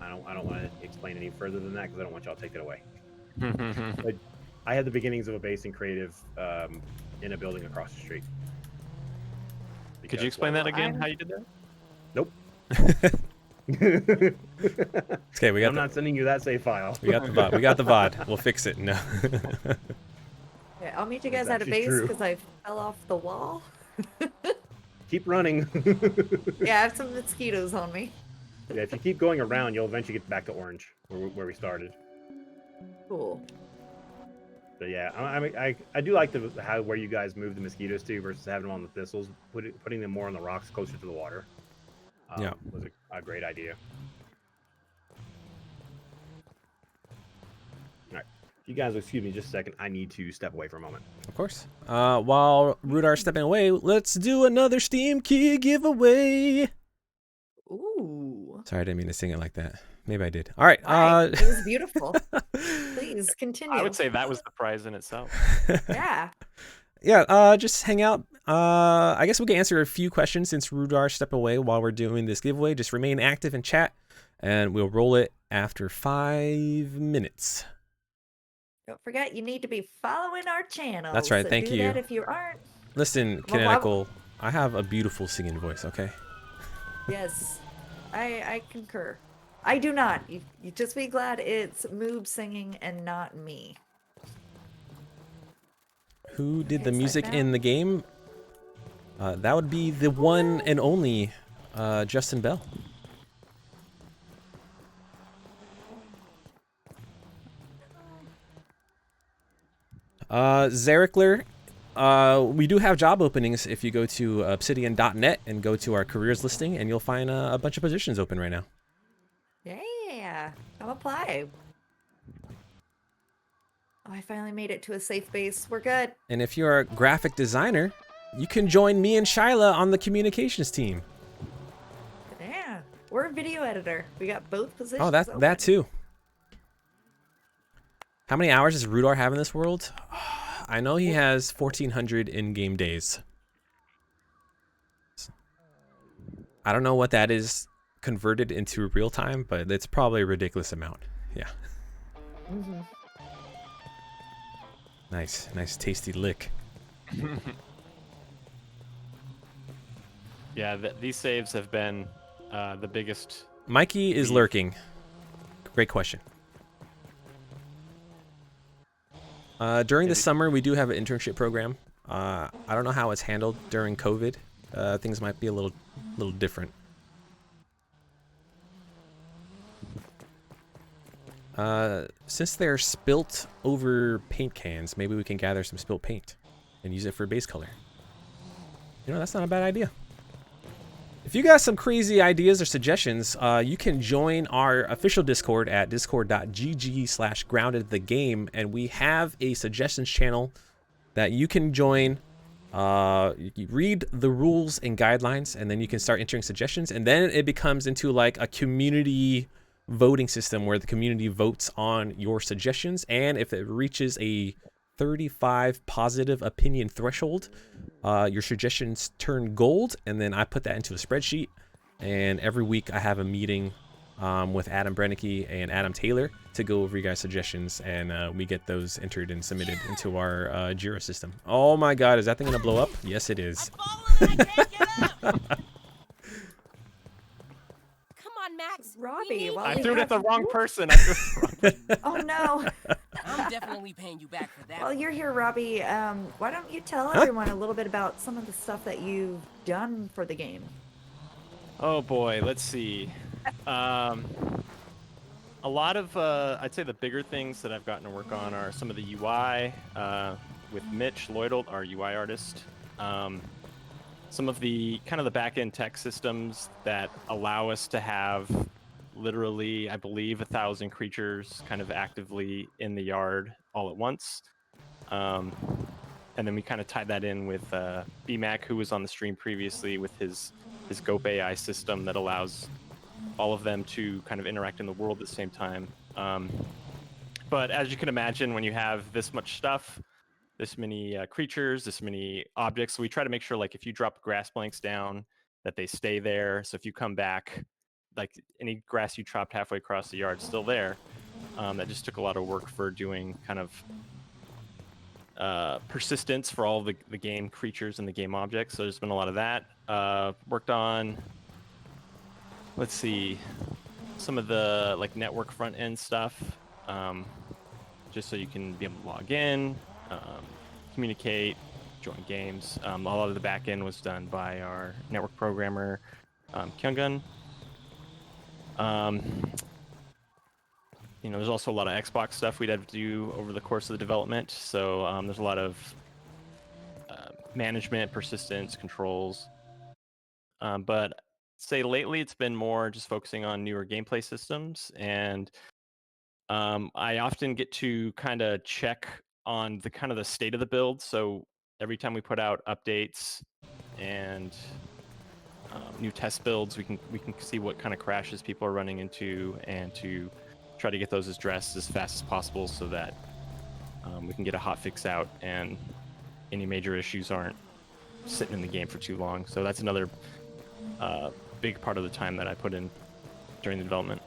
I don't want to explain any further than that because I don't want y'all to take it away. But I had the beginnings of a base in creative in a building across the street. Could you explain that again? How you did that? Nope. Okay, I'm not sending you that save file. we got the VOD. We got the VOD. We'll fix it. No. Yeah, I'll meet you guys That's at a actually base true. because I fell off the wall. Keep running. Yeah, I have some mosquitoes on me. Yeah, if you keep going around, you'll eventually get back to orange, where we started. Cool. But yeah, I do like where you guys move the mosquitoes to versus having them on the thistles. Putting them more on the rocks closer to the water. Yeah. Was a great idea. All right, you guys, excuse me just a second. I need to step away for a moment. Of course. While RooDaaR's stepping away, let's do another Steam Key giveaway. Ooh. Sorry, I didn't mean to sing it like that. Maybe I did. All right. Right. It was beautiful. Please continue. I would say that was the prize in itself. Yeah. Yeah, just hang out. I guess we can answer a few questions since RooDaaR stepped away while we're doing this giveaway. Just remain active in chat, and we'll roll it after 5 minutes. Don't forget, you need to be following our channel. That's right, So thank do you. that if you aren't. Listen, Well, Canonical, I have a beautiful singing voice, okay? Yes, I concur. I do not. You just be glad it's Moob singing and not me. Who did the Okay, music side in down. the game? That would be the one and only Justin Bell. Zerikler, we do have job openings if you go to obsidian.net and go to our careers listing, and you'll find a bunch of positions open right now. Yeah, come apply. Oh, I finally made it to a safe base. We're good. And if you're a graphic designer, you can join me and Shyla on the communications team. Yeah, we're a video editor. We got both positions. Oh, that open. too. How many hours does RooDaaR have in this world? I know he has 1,400 in-game days. I don't know what that is converted into real time, but it's probably a ridiculous amount. Yeah. Mhm. Nice, tasty lick. Yeah, these saves have been the biggest. Mikey is lurking. Great question. During the summer, we do have an internship program. I don't know how it's handled during COVID. Things might be a little different. Since they're spilt over paint cans, maybe we can gather some spilt paint and use it for base color. You know, that's not a bad idea. If you got some crazy ideas or suggestions, you can join our official Discord at discord.gg/groundedthegame, and we have a suggestions channel that you can join. You read the rules and guidelines, and then you can start entering suggestions, and then it becomes into like a community voting system where the community votes on your suggestions, and if it reaches a 35 positive opinion threshold, your suggestions turn gold, and then I put that into a spreadsheet, and every week I have a meeting with Adam Brennicky and Adam Taylor to go over you guys' suggestions, and we get those entered and submitted into our Jira system. Oh my god, is that thing gonna blow up? Yes, it is. I can't get up. Come on, Max. we Robbie, need while I we threw it have at the wrong you- person. I threw it at the wrong person. Oh no. I'm definitely paying you back for that. While you're here, Robbie, why don't you tell Huh? everyone a little bit about some of the stuff that you've done for the game? Oh boy, let's see. A lot of, I'd say the bigger things that I've gotten to work on are some of the UI with Mitch Lloydel, our UI artist. Some of the kind of the back-end tech systems that allow us to have literally, I believe, 1,000 creatures kind of actively in the yard all at once. And then we kind of tied that in with BMAC, who was on the stream previously, with his Gope AI system that allows all of them to kind of interact in the world at the same time. But as you can imagine, when you have this much stuff, this many creatures, this many objects, we try to make sure, like, if you drop grass blanks down, that they stay there. So if you come back, like any grass you chopped halfway across the yard, still there. That just took a lot of work for doing kind of persistence for all the game creatures and the game objects. So there's been a lot of that. Worked on, let's see, some of the like network front end stuff, just so you can be able to log in, communicate, join games. A lot of the back end was done by our network programmer, Kyungun. You know, there's also a lot of Xbox stuff we'd have to do over the course of the development. So there's a lot of management, persistence, controls. But say lately it's been more just focusing on newer gameplay systems, and I often get to kind of check on the kind of the state of the build. So every time we put out updates and new test builds, we can see what kind of crashes people are running into, and to try to get those addressed as fast as possible, so that we can get a hot fix out and any major issues aren't sitting in the game for too long. So that's another big part of the time that I put in during the development.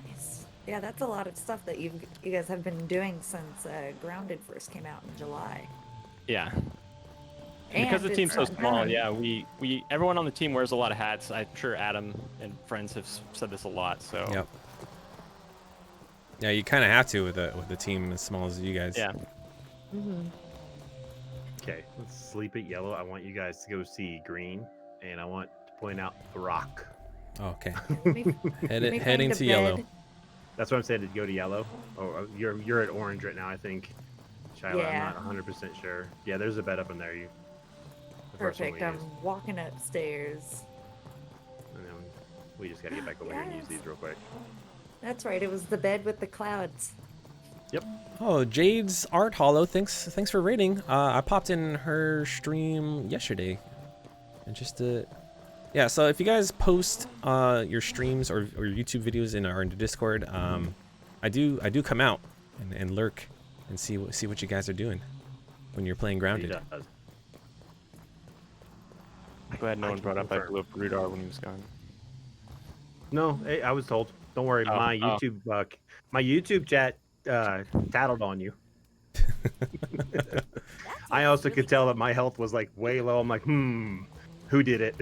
Nice. Yeah, that's a lot of stuff that you guys have been doing since Grounded first came out in July. Yeah. And because the it's team's so not small, done. yeah, we everyone on the team wears a lot of hats. I'm sure Adam and friends have said this a lot. So Yep. Yeah, you kind of have to with a team as small as you guys. yeah. Okay, let's sleep at yellow. I want you guys to go see green, and I want to point out the rock. Okay. Let me Heading find a to yellow. bed. That's what I'm saying, to go to yellow. Oh, you're at orange right now, I think. Shyla, Yeah. I'm not 100% sure. Yeah, there's a bed up in there. The first one Perfect. we I'm used. walking upstairs. And then we just gotta get back over here and use these real quick. That's right. It was the bed with the clouds. Oh, Jade's Art Hollow, thanks for rating. I popped in her stream yesterday, and just yeah. So if you guys post your streams or your YouTube videos in the Discord, I do come out and lurk and see what you guys are doing when you're playing He Grounded. does. Glad no I one can brought up I confirm. blew up RooDaaR when he was gone. No, hey, I was told. Don't worry, Oh, my oh. YouTube chat tattled on you. I also could tell that my health was like way low. I'm like, who did it?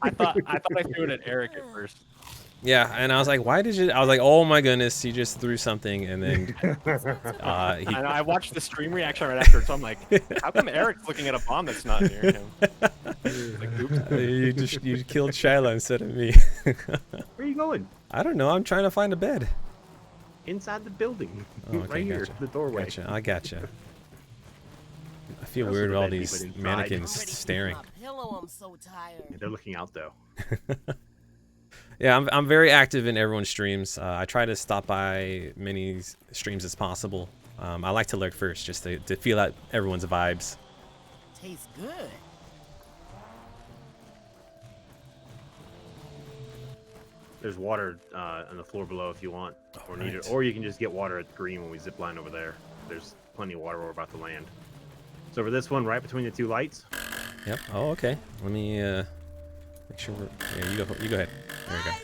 I thought I threw it at Aarik at first. Yeah, and I was like, why did you? I was like, oh my goodness, he just threw something, and then he I know, I watched the stream reaction right after, so I'm like, how come Eric's looking at a bomb that's not near him? Like, oops. you killed Shyla instead of me. Where are you going? I don't know. I'm trying to find a bed. Inside the building. Oh, okay, right here, gotcha. the doorway. Gotcha. I gotcha. I feel Also weird the with all bed these people inside. mannequins Already staring. my pillow, I'm so tired. Yeah, they're looking out though. Yeah, I'm very active in everyone's streams. I try to stop by many streams as possible. I like to lurk first just to feel out everyone's vibes. Tastes good. There's water on the floor below if you want, or need it, right. or you can just get water at the green when we zip line over there. There's plenty of water where we're about to land. So for this one, right between the two lights. Yep. Oh, okay. Let me make sure we're. Yeah, you go. You go ahead. There we go.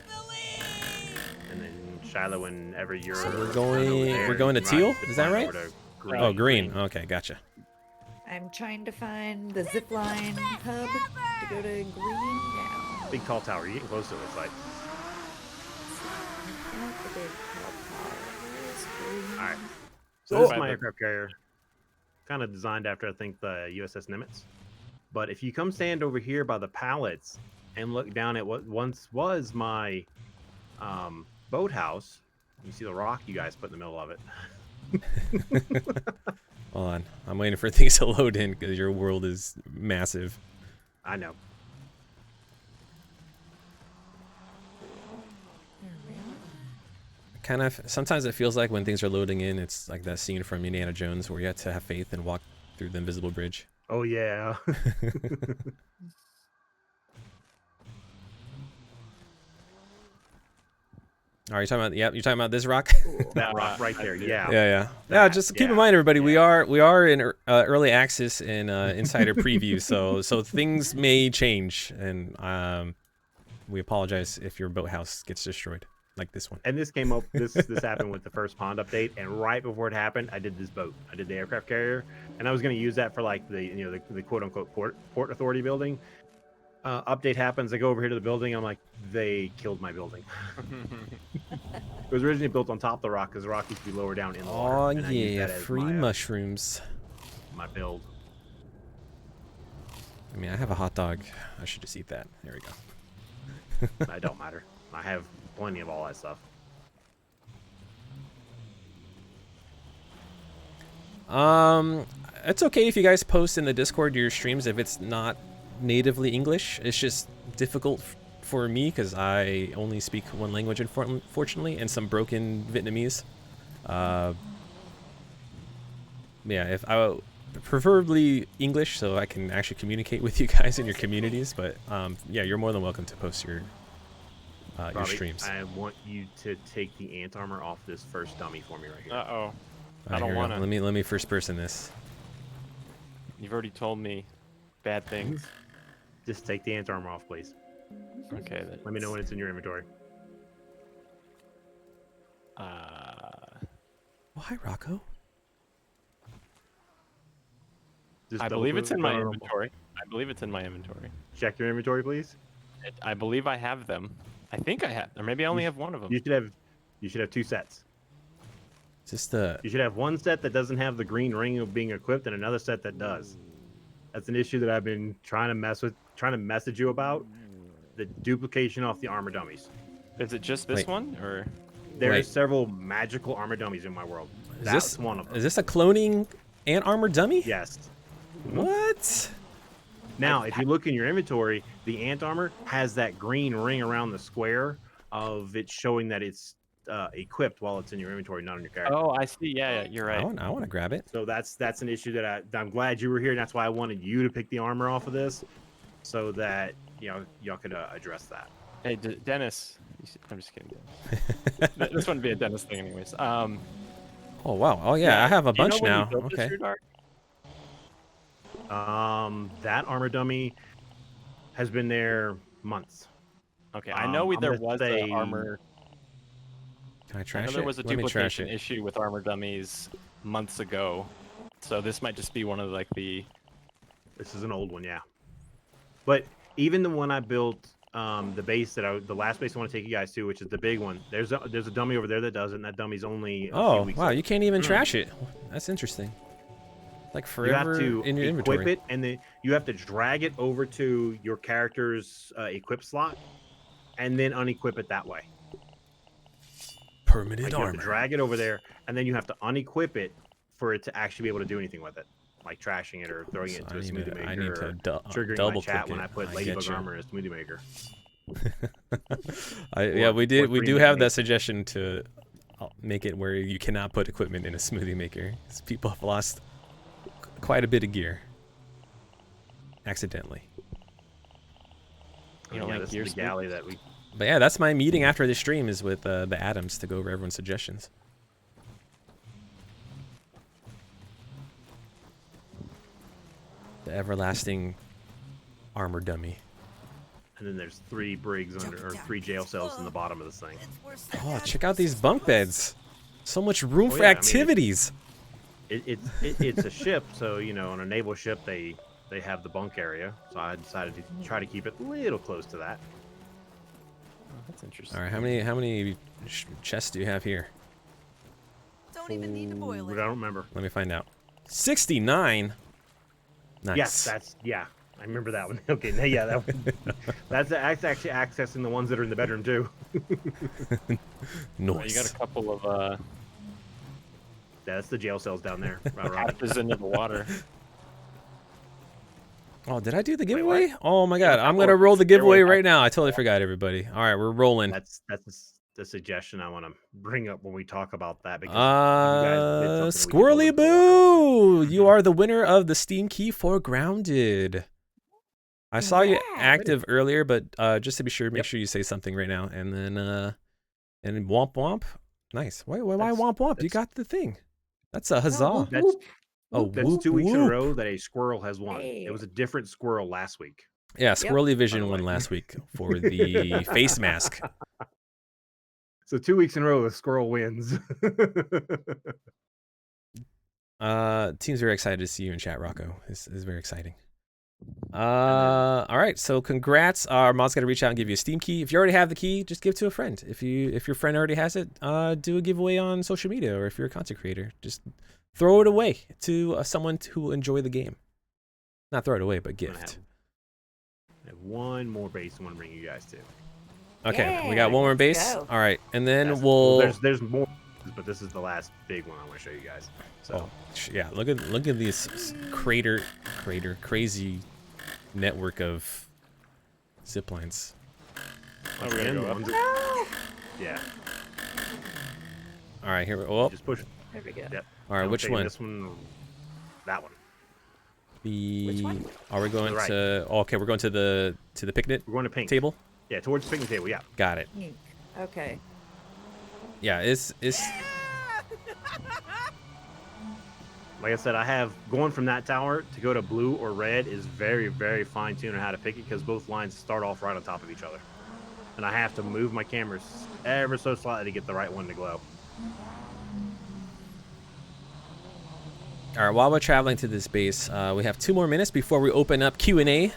And then Shyla, whenever you're. So we're over going. there, We're going to you can ride teal. zip Is that line right? over to green. Oh, green. Okay, gotcha. I'm trying to find the zipline hub to go to green now. Big tall tower. You're getting close to it. It's like. Not the big tall tower. Where's green? All right. So this Oh. is my aircraft carrier, kind of designed after I think the USS Nimitz. But if you come stand over here by the pallets and look down at what once was my boathouse, you see the rock you guys put in the middle of it. Hold on. I'm waiting for things to load in because your world is massive. I know. Kind of. Sometimes it feels like when things are loading in, it's like that scene from Indiana Jones where you have to have faith and walk through the invisible bridge. Oh yeah. Are you talking about? Yep. You're talking about this rock. That rock right there. Yeah. Yeah. That, Just keep in yeah, mind, everybody, yeah. we are in early access and insider preview, so things may change, and we apologize if your boathouse gets destroyed like this one. And this came up. This happened with the first pond update, and right before it happened, I did this boat. I did the aircraft carrier, and I was going to use that for like the the quote unquote port authority building. Update happens. I go over here to the building. I'm like, they killed my building. It was originally built on top of the rock because the rock used to be lower down in the water. Oh and I used yeah, that as free my, mushrooms. my build. I mean, I have a hot dog. I should just eat that. There we go. It don't matter. I have plenty of all that stuff. It's okay if you guys post in the Discord your streams if it's not natively English. It's just difficult for me because I only speak one language, unfortunately, and some broken Vietnamese. Yeah, if I preferably English so I can actually communicate with you guys in your communities. But yeah, you're more than welcome to post your Robbie, streams. I want you to take the ant armor off this first dummy for me right here. Uh-oh. I Alright, don't here we go. want to. Let me first person this. You've already told me bad things. Just take the ant armor off, please. Okay. Let me know when it's in your inventory. Why, Rocco? Just I double believe click it's in it. my No, no, no. inventory. I believe it's in my inventory. Check your inventory, please. I believe I have them. I think I have, or maybe I only have one of them. You should have two sets. Just the You should have one set that doesn't have the green ring of being equipped, and another set that does. That's an issue that I've been trying to message you about. The duplication off the armor dummies. Is it just this Wait. one, or? There are Wait. several magical armor dummies in my world. Is That's this one of them. Is this a cloning ant armor dummy? Yes. What? Now, if you look in your inventory, the ant armor has that green ring around the square of it showing that it's equipped while it's in your inventory, not on your character. Oh, I see. Yeah, you're right. I want to grab it. So that's an issue that I'm glad you were here. And that's why I wanted you to pick the armor off of this, so that y'all could address that. Hey, Dennis. I'm just kidding. Dennis. This wouldn't be a Dennis thing, anyways. Oh wow. Oh yeah, I have a Do you know bunch when you now. built this, Okay. RooDaaR? That armor dummy has been there months. Okay, I know I'm there gonna was say- an armor. Can I I trash know it? there was a Let me trash duplication it. issue with armor dummies months ago, so this might just be one of like the. This is an old one, yeah. But even the one I built, the base the last base I want to take you guys to, which is the big one. There's a dummy over there that does it, and that dummy's only a few Oh weeks wow, old. you can't even trash it. That's interesting. Like You have forever to in your equip inventory. it, and then you have to drag it over to your character's equip slot, and then unequip it that way. Permanent Like you have to armor. drag it over there, and then you have to unequip it for it to actually be able to do anything with it, like trashing it or throwing it into a smoothie maker, I need to or double triggering my click chat it. when I put get Ladybug you. armor in a smoothie maker. Yeah, we or do green have light. that suggestion to make it where you cannot put equipment in a smoothie maker. 'Cause people have lost quite a bit of gear accidentally. You don't yeah, like this gear is the galley that we. But yeah, that's my meeting after the stream is with the Adams to go over everyone's suggestions. The everlasting armor dummy. And then there's 3 brigs under, or 3 jail cells in the bottom of this thing. Oh, check out these bunk beds. So much room Oh, for yeah, I mean, activities. It's a ship, so you know, on a naval ship they have the bunk area. So I decided to try to keep it a little close to that. Oh, that's interesting. All right, how many chests do you have here? Don't even need to boil I it. don't remember. Let me find out. 69. Nice. Yes, I remember that one. Okay, now, yeah, that one. That's actually accessing the ones that are in the bedroom too. Well, Nice. you got a couple of Yeah, that's the jail cells down there. Right. hatches into the water. Oh, did I do the what? giveaway? Oh my god, I'm Oh, gonna roll the there giveaway was- right now. I totally forgot, everybody. All right, we're rolling. That's the suggestion I want to bring up when we talk about that because you guys did something we did Squirrely a little Boo! You are the winner of the Steam key for Grounded. I saw you Yeah. active earlier, but just to be sure, make Yep. sure you say something right now, and then and womp womp. Nice. Why That's- womp womp? You that's- got the thing. That's a huzzah. whoop, That's whoop. Oh, that's whoop, 2 weeks in a whoop. row that a squirrel has won. Hey. It was a different squirrel last week. Yeah, Squirrely Vision By the won way. last week for the face mask. So 2 weeks in a row, the squirrel wins. Team's very excited to see you in chat, Rocco. This is very exciting. All right, so congrats. Our mod's got to reach out and give you a Steam key. If you already have the key, just give it to a friend. If your friend already has it, do a giveaway on social media, or if you're a content creator, just throw it away to someone who will enjoy the game. Not throw it away, but I'm gonna gift. I have one more base I want to bring you guys to. Okay, we Yeah, got one more let's base. go. All right, and then That's- we'll. there's more, but this is the last big one I want to show you guys. So Yeah, look at this crazy network of ziplines. Oh, we gotta again, go the up. ones that- yeah, All right, here we go. just push. There we go. Yep. All right, I'm which taking one? This one, that one. Which one? Are we going right. to? Oh, okay, we're going to the picnic We're going to pink. table. Yeah, towards the picnic table. Yeah. Got it. Pink. Okay. Yeah, it's Like I said, I have going from that tower to go to blue or red is very, very fine tuned on how to pick it because both lines start off right on top of each other, and I have to move my cameras ever so slightly to get the right one to glow. all right. While we're traveling to this base, we have 2 more minutes before we open up Q&A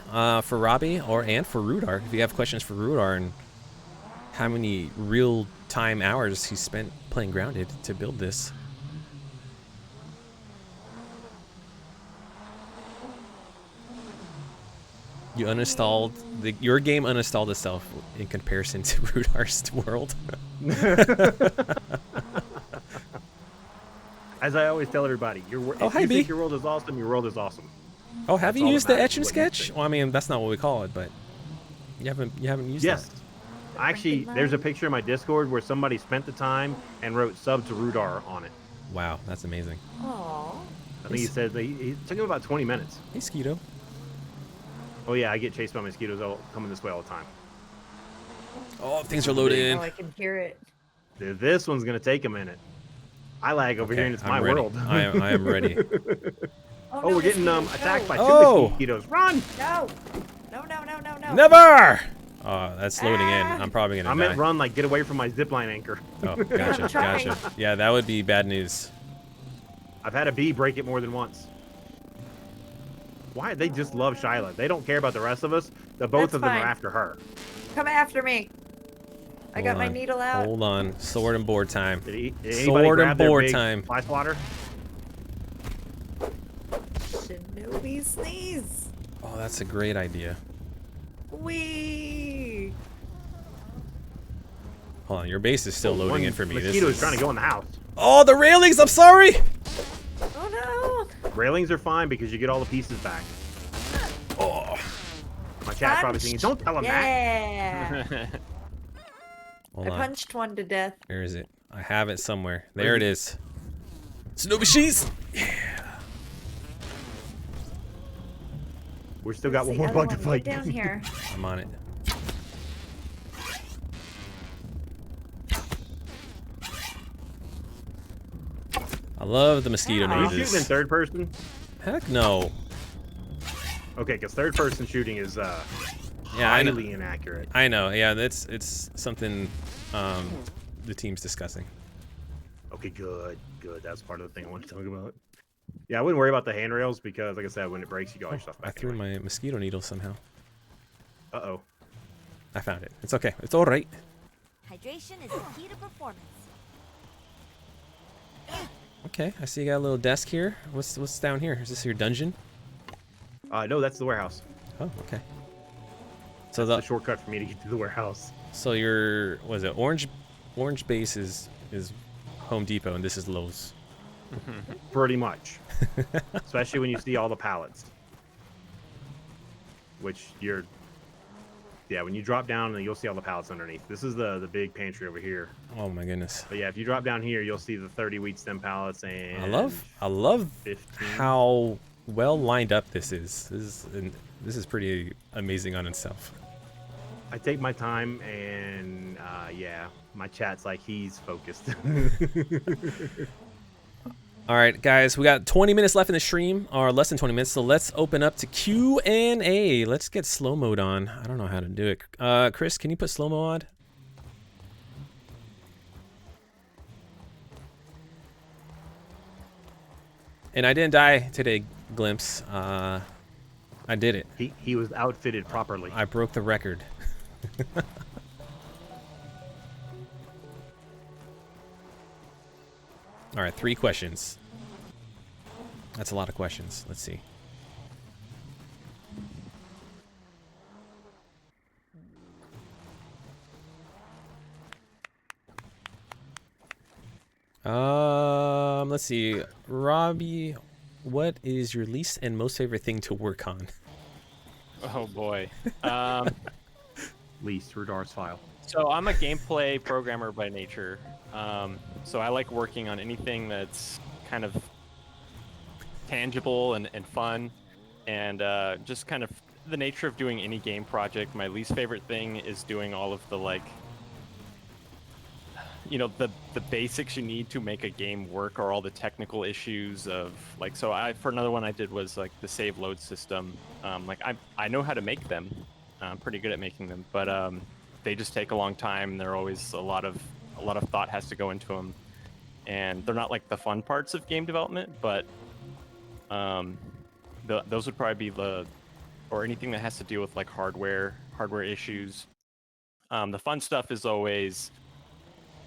for Robbie and for RooDaaR. If you have questions for RooDaaR and how many real-time hours he spent playing Grounded to build this. You uninstalled your game uninstalled itself in comparison to RooDaaR's world. As I always tell everybody, Oh, if hi, you B. think your world is awesome, your world is awesome. Oh, have That's you all that used the matters, etch and what you sketch? think. Well, I mean, that's not what we call it, but you haven't used Yes. that. Actually, printed there's a line? picture in my Discord where somebody spent the time and wrote sub to RooDaaR on it. Wow, that's amazing. Aw. I think he said that he took him about 20 minutes. Hey, Skeeto. Oh yeah, I get chased by mosquitoes all coming this way all the time. Oh, things are loaded in. Oh, I can hear it. This one's gonna take a minute. I lag over here and it's I'm my ready. world. I am ready. Oh, Oh, no, we're getting mosquitoes, attacked by no. 2 Oh! mosquitoes. Run! No. No, no, no, no, no. Never! Oh, that's loading in. Ah. I'm probably I gonna meant die. run like get away from my zipline anchor. Oh, gotcha, I'm trying. gotcha. Yeah, that would be bad news. I've had a bee break it more than once. Why? They just love Shyla. They don't care about the rest of us. The both That's of them fine. are after her. Come after me. I got Hold my on. needle out. Hold on. Sword and board time. Did anybody Sword and grab their board big time. fly swatter? Shinobi sneeze. Oh, that's a great idea. Wee. Hold on, your base is still loading in for me. Mosquito This is trying to go in the house. Oh, the railings! I'm sorry! Oh no. Railings are fine because you get all the pieces back. Oh. My chat's probably thinking, don't tell him that. Yeah. Hold I on. punched one to death. Where is it? I have it somewhere. Where There it is is. Snowbushes! We still got Where's one the more other bug to one? fight. Get down here. I'm on it. I love the mosquito Ow. Are you shooting in noises. third person? Heck no. Okay, because third person shooting is Yeah, I know. highly inaccurate. I know. Yeah, it's something the team's discussing. Okay, good. That's part of the thing I wanted to talk about. Yeah, I wouldn't worry about the handrails because, like I said, when it breaks, you got all your stuff I back threw anyway. my mosquito needle somehow. Uh-oh. I found it. It's okay. It's all right. Hydration is the key to performance. Okay, I see you got a little desk here. What's down here? Is this your dungeon? No, that's the warehouse. Oh, okay. So That's the shortcut for me to get to the warehouse. so your was it orange base is Home Depot and this is Lowe's. Pretty much. Especially when you see all the pallets. Which when you drop down, and you'll see all the pallets underneath. This is the big pantry over here. Oh my goodness. But yeah, if you drop down here, you'll see the 30 wheat stem pallets and I love 15. how well lined up this is. This is pretty amazing on itself. I take my time, and yeah, my chat's like he's focused. All right, guys, we got 20 minutes left in the stream, or less than 20 minutes, so let's open up to Q&A. Let's get slow mode on. I don't know how to do it. Chris, can you put slow mo on? And I didn't die today, Glimpse. I did it. He was outfitted properly. I broke the record. All right, 3 questions. That's a lot of questions. Let's see. Let's see. Robbie, what is your least and most favorite thing to work on? Oh boy. Least RooDaaR's file. So I'm a gameplay programmer by nature. So I like working on anything that's kind of tangible and fun, and just kind of the nature of doing any game project. My least favorite thing is doing all of the the basics you need to make a game work, or all the technical issues of for another one I did was like the save load system. I know how to make them. I'm pretty good at making them, but they just take a long time. They're always a lot of thought has to go into them, and they're not like the fun parts of game development, but those would probably be or anything that has to deal with like hardware issues. The fun stuff is always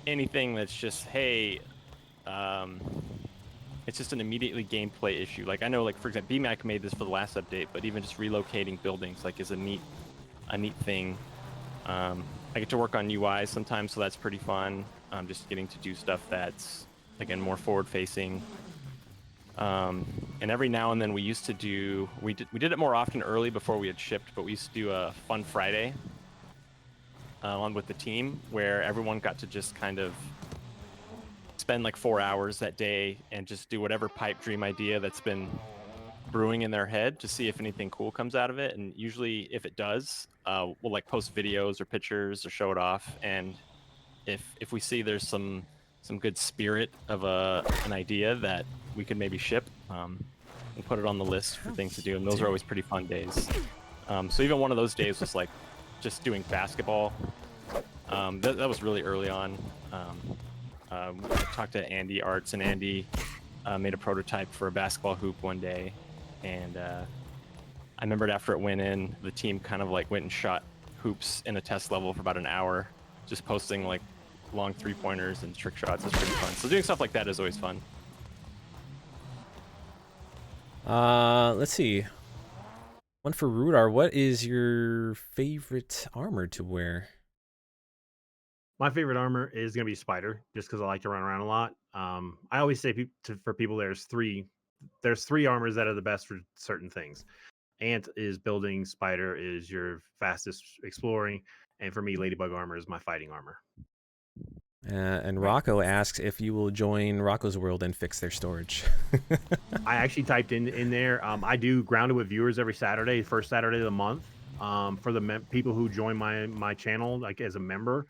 anything that's just, hey, it's just an immediately gameplay issue. Like I know, like for example, BMAC made this for the last update, but even just relocating buildings is a neat thing. I get to work on UI sometimes, so that's pretty fun. Just getting to do stuff that's again more forward facing. And every now and then we used to do we did it more often early before we had shipped, but we used to do a Fun Friday on with the team where everyone got to just kind of spend like 4 hours that day and just do whatever pipe dream idea that's been brewing in their head to see if anything cool comes out of it. And usually if it does, we'll like post videos or pictures or show it off. And if we see there's some good spirit of an idea that we could maybe ship, we'll put it on the list for things to do. And those are always pretty fun days. So even one of those days was like just doing basketball. That was really early on. I talked to Andy Arts, and Andy made a prototype for a basketball hoop one day. And I remembered after it went in, the team kind of like went and shot hoops in a test level for about an hour, just posting like long 3-pointers and trick shots. It's pretty fun. So doing stuff like that is always fun. Let's see. One for RooDaaR. What is your favorite armor to wear? My favorite armor is gonna be Spider, just because I like to run around a lot. I always say for people there's three armors that are the best for certain things. Ant is building, Spider is your fastest exploring, and for me, Ladybug armor is my fighting armor. And Rocco asks if you will join Rocco's World and fix their storage. I actually typed in there. I do Grounded with viewers every Saturday, first Saturday of the month. For the people who join my channel, like as a member,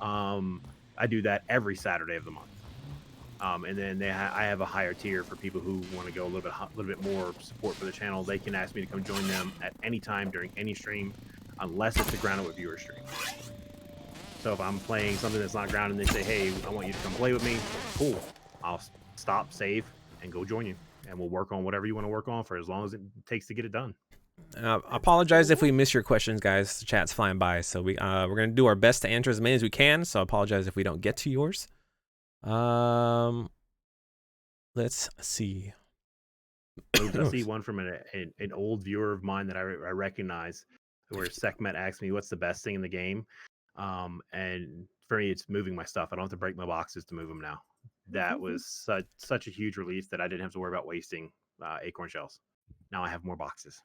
I do that every Saturday of the month. And then I have a higher tier for people who want to go a little bit more support for the channel. They can ask me to come join them at any time during any stream, unless it's a Grounded with viewer stream. So if I'm playing something that's not grounded and they say, hey, I want you to come play with me, cool. I'll stop, save, and go join you. And we'll work on whatever you want to work on for as long as it takes to get it done. Apologize if we miss your questions, guys. The chat's flying by. So we're going to do our best to answer as many as we can. So I apologize if we don't get to yours. Let's see. I see one from an old viewer of mine that I recognize, where Sekhmet asked me, what's the best thing in the game? And for me, it's moving my stuff. I don't have to break my boxes to move them now. That was such a huge relief that I didn't have to worry about wasting acorn shells. Now I have more boxes.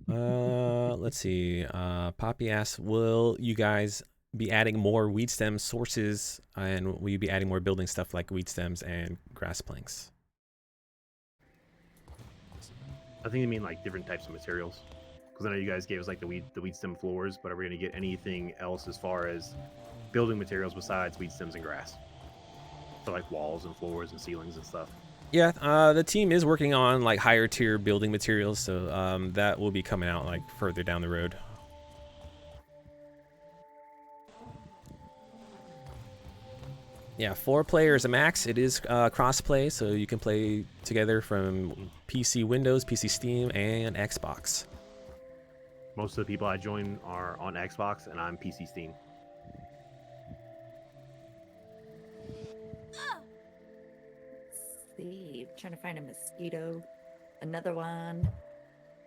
Let's see. Poppy asks, will you guys be adding more weed stem sources, and will you be adding more building stuff like weed stems and grass planks? I think you mean like different types of materials. Because I know you guys gave us like the weed stem floors, but are we going to get anything else as far as building materials besides weed stems and grass? So like walls and floors and ceilings and stuff. Yeah, the team is working on like higher tier building materials, so that will be coming out like further down the road. Yeah, 4 players a max. It is cross-play, so you can play together from PC Windows, PC Steam, and Xbox. Most of the people I join are on Xbox, and I'm PC Steam. See, trying to find a mosquito. Another one.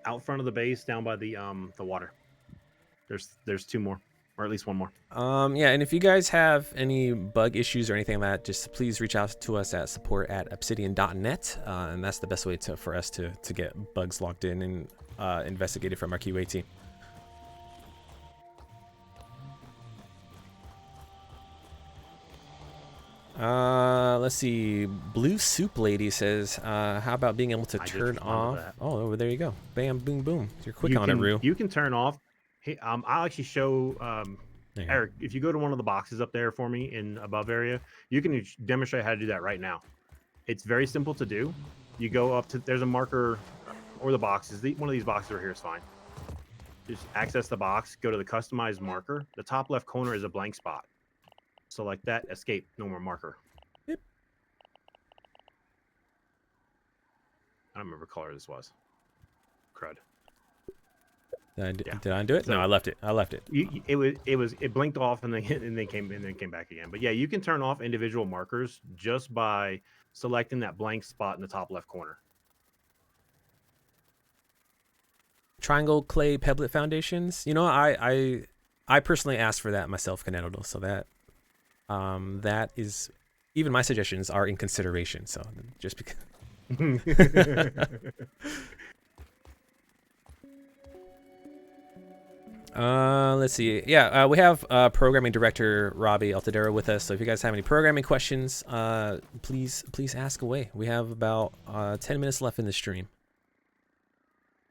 Out front of the base, down by the water. There's 2 more, or at least 1 more. Yeah, and if you guys have any bug issues or anything like that, just please reach out to us at support@obsidian.net, and that's the best way for us to get bugs logged in and investigated from our QA team. Let's see. Blue Soup Lady says, how about being able to turn off? Oh, there you go. Bam, boom, boom. You're quick on it, Roo. You can turn off. Hey, I'll actually show Eric. If you go to one of the boxes up there for me in above area, you can demonstrate how to do that right now. It's very simple to do. You go up to, there's a marker or the boxes. One of these boxes right here is fine. Just access the box, go to the customized marker. The top left corner is a blank spot. So like that, escape, no more marker. Yep. I don't remember what color this was. Crud. Did I do it? So, no, I left it. It blinked off and then came back again. But yeah, you can turn off individual markers just by selecting that blank spot in the top left corner. Triangle clay pebblet foundations. You know, I personally asked for that myself, Canelo, so that is, even my suggestions are in consideration. So just because. Let's see. Yeah, we have programming director Roby Atadero with us. So if you guys have any programming questions, please ask away. We have about 10 minutes left in the stream.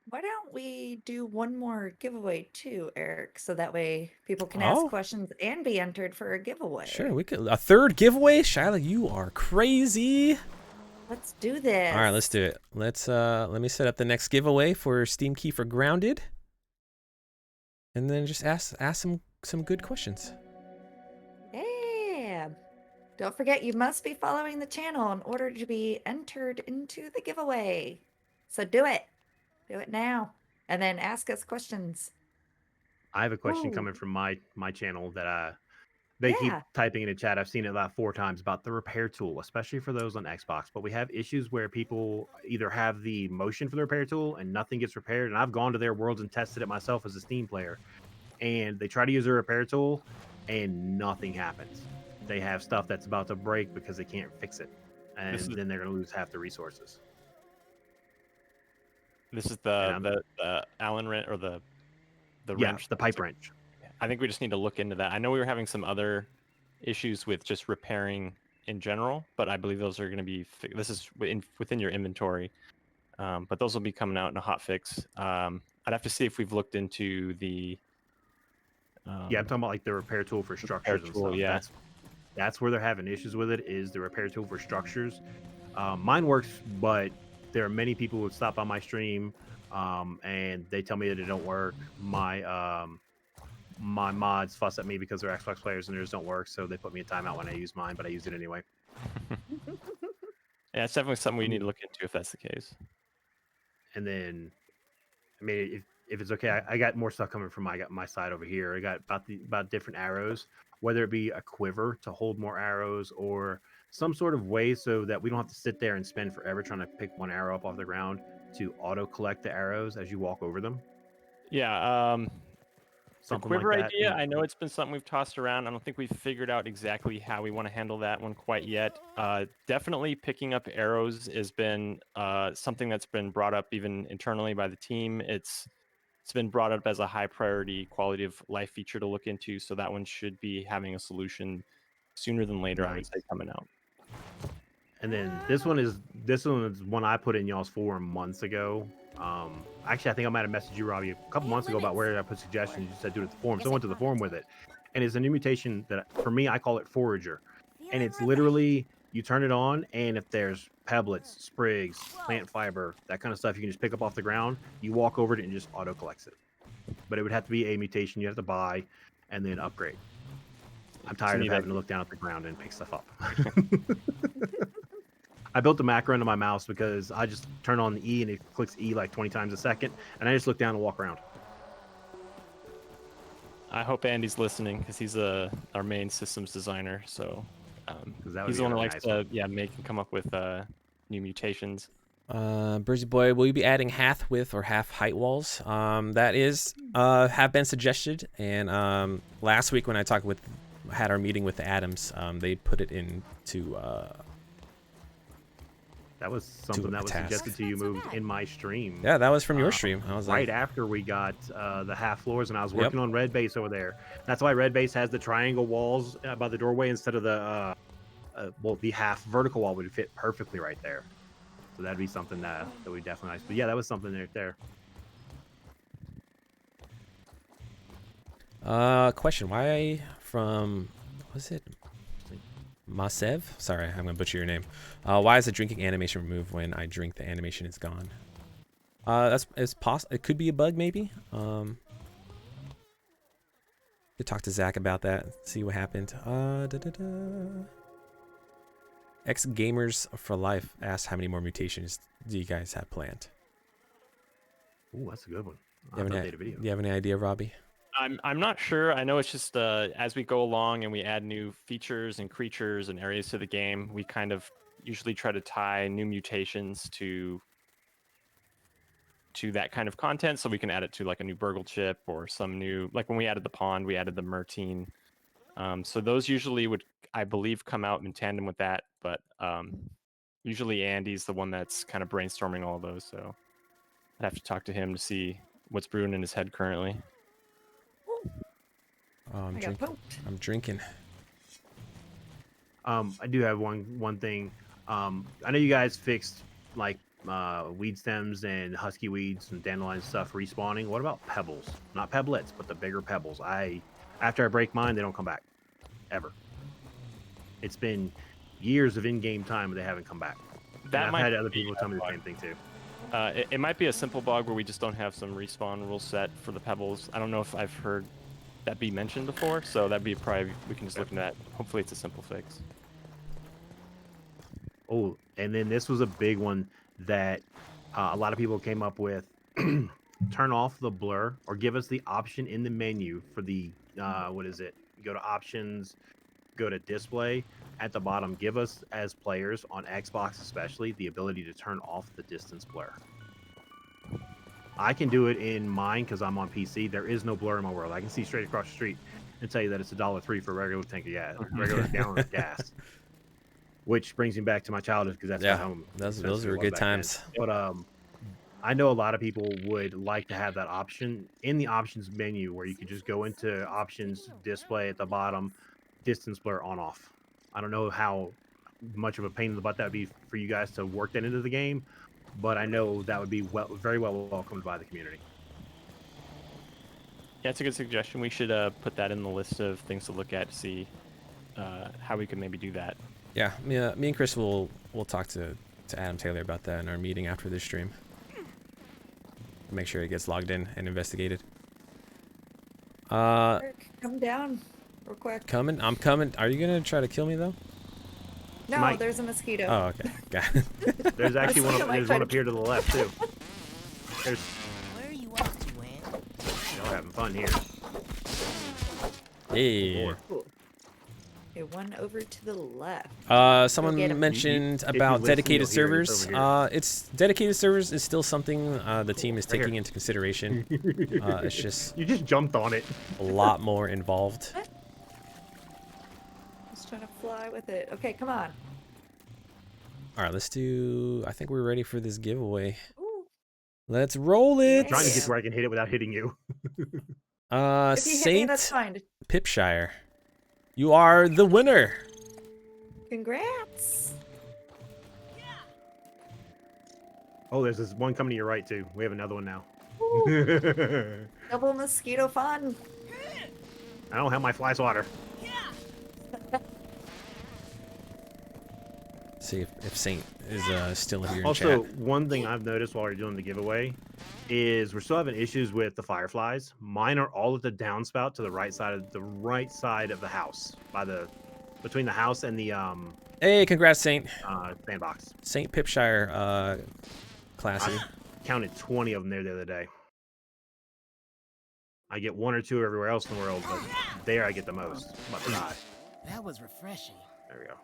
Why don't we do one more giveaway too, Eric? So that way people can ask questions and be entered for a giveaway. Sure, we could. A third giveaway? Shyla, you are crazy. Let's do this. All right, let's do it. Let me set up the next giveaway for Steam Key for Grounded. And then just ask some good questions. Yeah. Don't forget, you must be following the channel in order to be entered into the giveaway. So do it. Do it now. And then ask us questions. I have a question coming from my channel that they keep typing in the chat. I've seen it about 4 times about the repair tool, especially for those on Xbox. But we have issues where people either have the motion for the repair tool and nothing gets repaired. And I've gone to their worlds and tested it myself as a Steam player. And they try to use a repair tool and nothing happens. They have stuff that's about to break because they can't fix it. And then they're going to lose half the resources. This is the Allen wrench or the wrench. The pipe wrench. I think we just need to look into that. I know we were having some other issues with just repairing in general, but I believe those are going to be this is within your inventory. But those will be coming out in a hot fix. I'd have to see if we've looked into the Yeah, I'm talking about like the repair tool for structures and tool, stuff. yeah. That's where they're having issues with it, is the repair tool for structures. Mine works, but there are many people who stop on my stream and they tell me that it don't work. My mods fuss at me because they're Xbox players and theirs don't work, so they put me in timeout when I use mine, but I use it anyway. Yeah, it's definitely something we need to look into if that's the case. And then, I mean, if it's okay, I got more stuff coming from my side over here. I got about different arrows, whether it be a quiver to hold more arrows or some sort of way so that we don't have to sit there and spend forever trying to pick one arrow up off the ground to auto collect the arrows as you walk over them. Yeah, the Something quiver like that. idea, I know it's been something we've tossed around. I don't think we've figured out exactly how we want to handle that one quite yet. Definitely picking up arrows has been something that's been brought up even internally by the team. It's been brought up as a high priority quality of life feature to look into, so that one should be having a solution sooner than later. I would say coming out. And then this one is one I put in y'all's forum months ago. Actually, I think I might have messaged you, Robbie, a couple months ago about where I put suggestions. You said do it at the forum, so I went to the forum with it. And it's a new mutation that, for me, I call it Forager. And it's literally, you turn it on, and if there's pebblets, sprigs, plant fiber, that kind of stuff, you can just pick up off the ground. You walk over it and just auto collects it. But it would have to be a mutation you have to buy and then upgrade. I'm tired of having to look down at the ground and pick stuff up. I built the macro into my mouse because I just turn on the E and it clicks E like 20 times a second, and I just look down and walk around. I hope Andy's listening because he's our main systems designer. So he's the one who likes to make and come up with new mutations. Bursy Boy, will you be adding half width or half height walls? That is have been suggested, and last week when I had our meeting with the Adams, they put it into. That was something that was suggested to you moved in my stream. Yeah, that was from your stream. I was right after we got the half floors, and I was working on red base over there. That's why red base has the triangle walls by the doorway instead of the the half vertical wall would fit perfectly right there. So that'd be something that we definitely like. But yeah, that was something right there. Question: why from was it? Masev? Sorry, I'm gonna butcher your name. Why is the drinking animation removed when I drink? The animation is gone. It's possible. It could be a bug, maybe. Could talk to Zach about that. See what happened. X Gamers for Life asked how many more mutations do you guys have planned? Ooh, that's a good one. Do you have any idea, Robbie? I'm not sure. I know it's just as we go along and we add new features and creatures and areas to the game, we kind of usually try to tie new mutations to that kind of content, so we can add it to like a new Burgle chip or some new, like when we added the pond, we added the Mertine. So those usually would, I believe, come out in tandem with that, but usually Andy's the one that's kind of brainstorming all of those, so I'd have to talk to him to see what's brewing in his head currently. Oh, I'm drinking. I do have one thing. I know you guys fixed like weed stems and husky weeds and dandelion stuff respawning. What about pebbles? Not pebblets, but the bigger pebbles. After I break mine, they don't come back ever. It's been years of in-game time, but they haven't come back. I've had other people tell me the same thing too. It might be a simple bug where we just don't have some respawn rule set for the pebbles. I don't know if I've heard that be mentioned before, so that'd be probably, we can just look into that. Hopefully it's a simple fix. Oh, and then this was a big one that a lot of people came up with. Turn off the blur, or give us the option in the menu for the what is it? Go to options, go to display. At the bottom, give us as players on Xbox especially the ability to turn off the distance blur. I can do it in mine because I'm on PC. There is no blur in my world. I can see straight across the street and tell you that it's $1.03 for a regular tank of gas, regular gallon of gas. Which brings me back to my childhood because that's how those were good times. Then. But I know a lot of people would like to have that option in the options menu where you could just go into options, display at the bottom, distance blur on off. I don't know how much of a pain in the butt that would be for you guys to work that into the game, but I know that would be very well welcomed by the community. Yeah, it's a good suggestion. We should put that in the list of things to look at to see how we can maybe do that. Yeah, me and Chris will talk to Adam Taylor about that in our meeting after this stream. Make sure it gets logged in and investigated. Eric, come down real quick. Coming. I'm coming. Are you gonna try to kill me though? No, Mike. there's a mosquito. Oh, okay. Got it. There's actually one. Somebody There's tried one to- up here to the left too. There's Where are you off to, Ann? y'all having fun here. Hey. More. Okay, one over to the left. Someone get 'em. mentioned If you about listen, dedicated you'll hear it. It's servers. over It's dedicated servers is still something the team is Right here. taking into consideration. It's just You just jumped on it. a lot more involved. Just trying to fly with it. Okay, come on. All right, let's do. I think we're ready for this giveaway. Ooh. Let's roll it. Trying to get Yeah. to where I can hit it without hitting you. If you hit me, Saint that's fine. Pipshire, you are the winner. Congrats. Oh, there's this one coming to your right too. We have another one now. Ooh, double mosquito fun. I don't have my fly swatter. See if Saint is still here in Also, chat. one thing I've noticed while we're doing the giveaway is we're still having issues with the fireflies. Mine are all at the downspout to the right side of the house, between the house and the Hey, congrats, Saint. sandbox. Saint Pipshire, classy. I counted 20 of them there the other day. I get one or two everywhere else in the world, but there I get the most. I'm about to die. That was refreshing. There we go.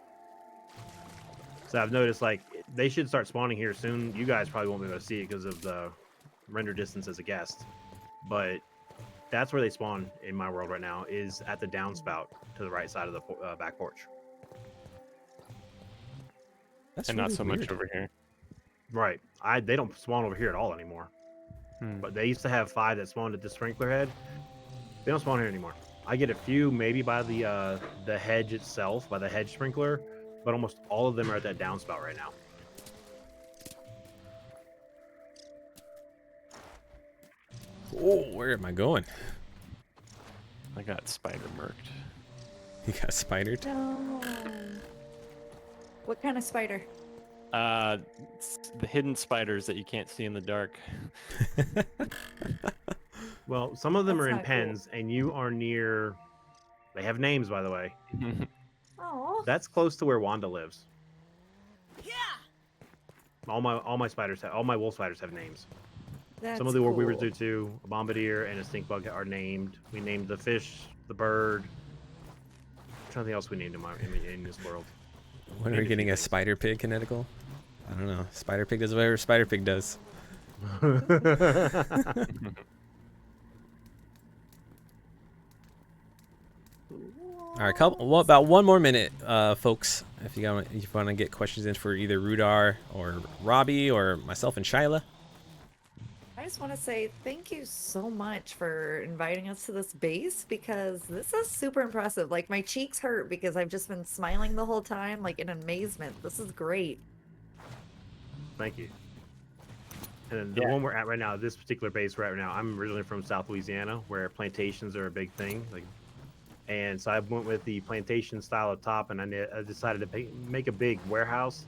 So I've noticed like they should start spawning here soon. You guys probably won't be able to see it because of the render distance as a guest, but that's where they spawn in my world right now, is at the downspout to the right side of the back porch. That's And not really so weird. much over here. Right. They don't spawn over here at all anymore. But they used to have 5 that spawned at the sprinkler head. They don't spawn here anymore. I get a few maybe by the hedge itself, by the hedge sprinkler, but almost all of them are at that downspout right now. Oh, where am I going? I got spider murked. You got spidered. No. What kind of spider? The hidden spiders that you can't see in the dark. Well, some of them That's are in not cool. pens, and you are near. They have names, by the way. Oh. That's close to where Wanda lives. All my wolf spiders have names. That's Some of the orb weavers cool. do too. A bombardier and a stink bug are named. We named the fish, the bird. I'm trying to think else we named in this world. When are we getting a spider pig canonical? I don't know. Spider pig does whatever spider pig does. All right, about one more minute, folks. If you want to get questions in for either RooDaaR or Robbie or myself and Shyla. I just want to say thank you so much for inviting us to this base, because this is super impressive. Like, my cheeks hurt because I've just been smiling the whole time, like in amazement. This is great. Thank you. And the one we're at right now, this particular base we're at right now, I'm originally from South Louisiana, where plantations are a big thing. And so I went with the plantation style up top, and I decided to make a big warehouse.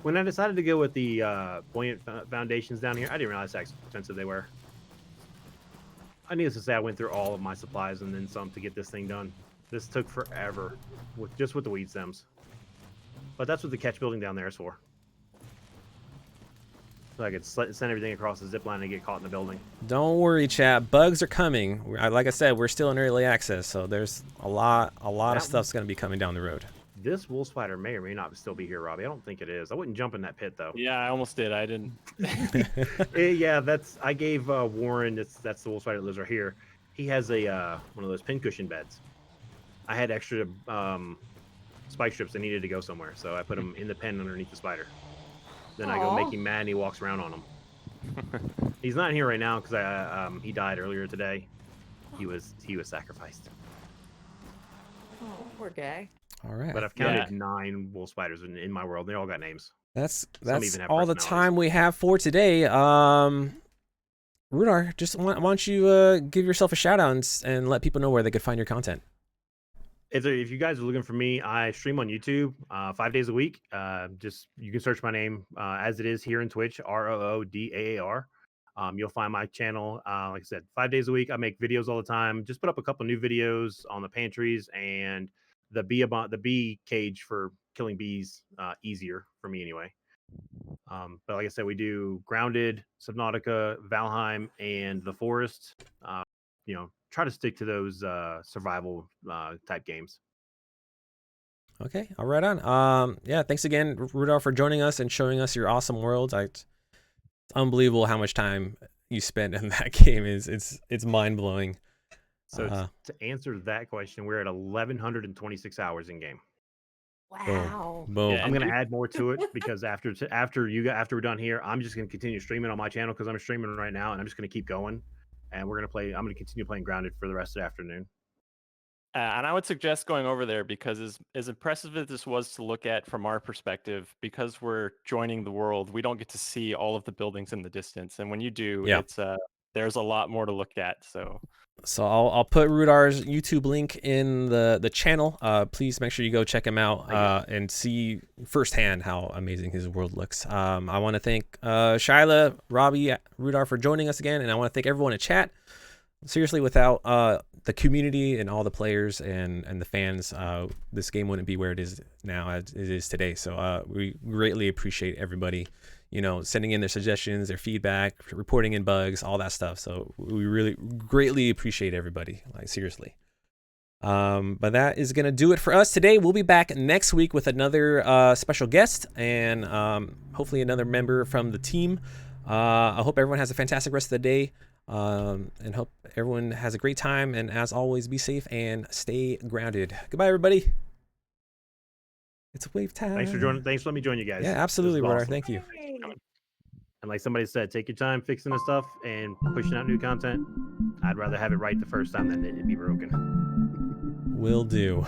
When I decided to go with the buoyant foundations down here, I didn't realize how expensive they were. Needless to say, I went through all of my supplies and then some to get this thing done. This took forever, with the weed stems. But that's what the catch building down there is for. So I could send everything across the zip line and get caught in the building. Don't worry, chat. Bugs are coming. Like I said, we're still in early access, so there's a lot of stuff's going to be coming down the road. This wolf spider may or may not still be here, Robbie. I don't think it is. I wouldn't jump in that pit though. Yeah, I almost did. I didn't. Yeah, I gave Warren. That's the wolf spider that lives right here. He has a one of those pincushion beds. I had extra spike strips that needed to go somewhere, so I put them in the pen underneath the spider. Then I go make him mad, and he walks around on them. He's not here right now because he died earlier today. He was sacrificed. Oh, poor guy. All right. But I've counted 9 wolf spiders in my world. They all got names. That's even have all the personalities. time we have for today. RooDaaR, just why don't you give yourself a shout out and let people know where they could find your content. If you guys are looking for me, I stream on YouTube 5 days a week. Just you can search my name as it is here in Twitch, RooDaaR. You'll find my channel. Like I said, 5 days a week. I make videos all the time. Just put up a couple new videos on the pantries and the bee cage for killing bees easier for me anyway. But like I said, we do Grounded, Subnautica, Valheim, and The Forest. Try to stick to those survival type games. Okay, all right on. Yeah, thanks again, RooDaaR, for joining us and showing us your awesome world. It's unbelievable how much time you spent in that game. It's mind blowing. So to answer that question, we're at 1,126 hours in game. Wow. Boom. Yeah. I'm gonna add more to it because after we're done here, I'm just gonna continue streaming on my channel because I'm streaming right now, and I'm just gonna keep going. And I'm gonna continue playing Grounded for the rest of the afternoon. And I would suggest going over there because as impressive as this was to look at from our perspective, because we're joining the world, we don't get to see all of the buildings in the distance. And when you do, it's there's a lot more to look at. So I'll put RooDaaR's YouTube link in the channel. Please make sure you go check him out and see firsthand how amazing his world looks. I want to thank Shyla, Roby, RooDaaR for joining us again, and I want to thank everyone in chat. Seriously, without the community and all the players and the fans, this game wouldn't be where it is now as it is today. So we greatly appreciate everybody, sending in their suggestions, their feedback, reporting in bugs, all that stuff. So we really greatly appreciate everybody, like seriously. But that is going to do it for us today. We'll be back next week with another special guest and hopefully another member from the team. I hope everyone has a fantastic rest of the day. And hope everyone has a great time, and as always, be safe and stay grounded. Goodbye, everybody. It's wave time. Thanks for letting me join you guys. Yeah, absolutely, RooDaaR. Awesome. Thank you. And like somebody said, take your time fixing the stuff and pushing out new content. I'd rather have it right the first time than it be broken. Will do.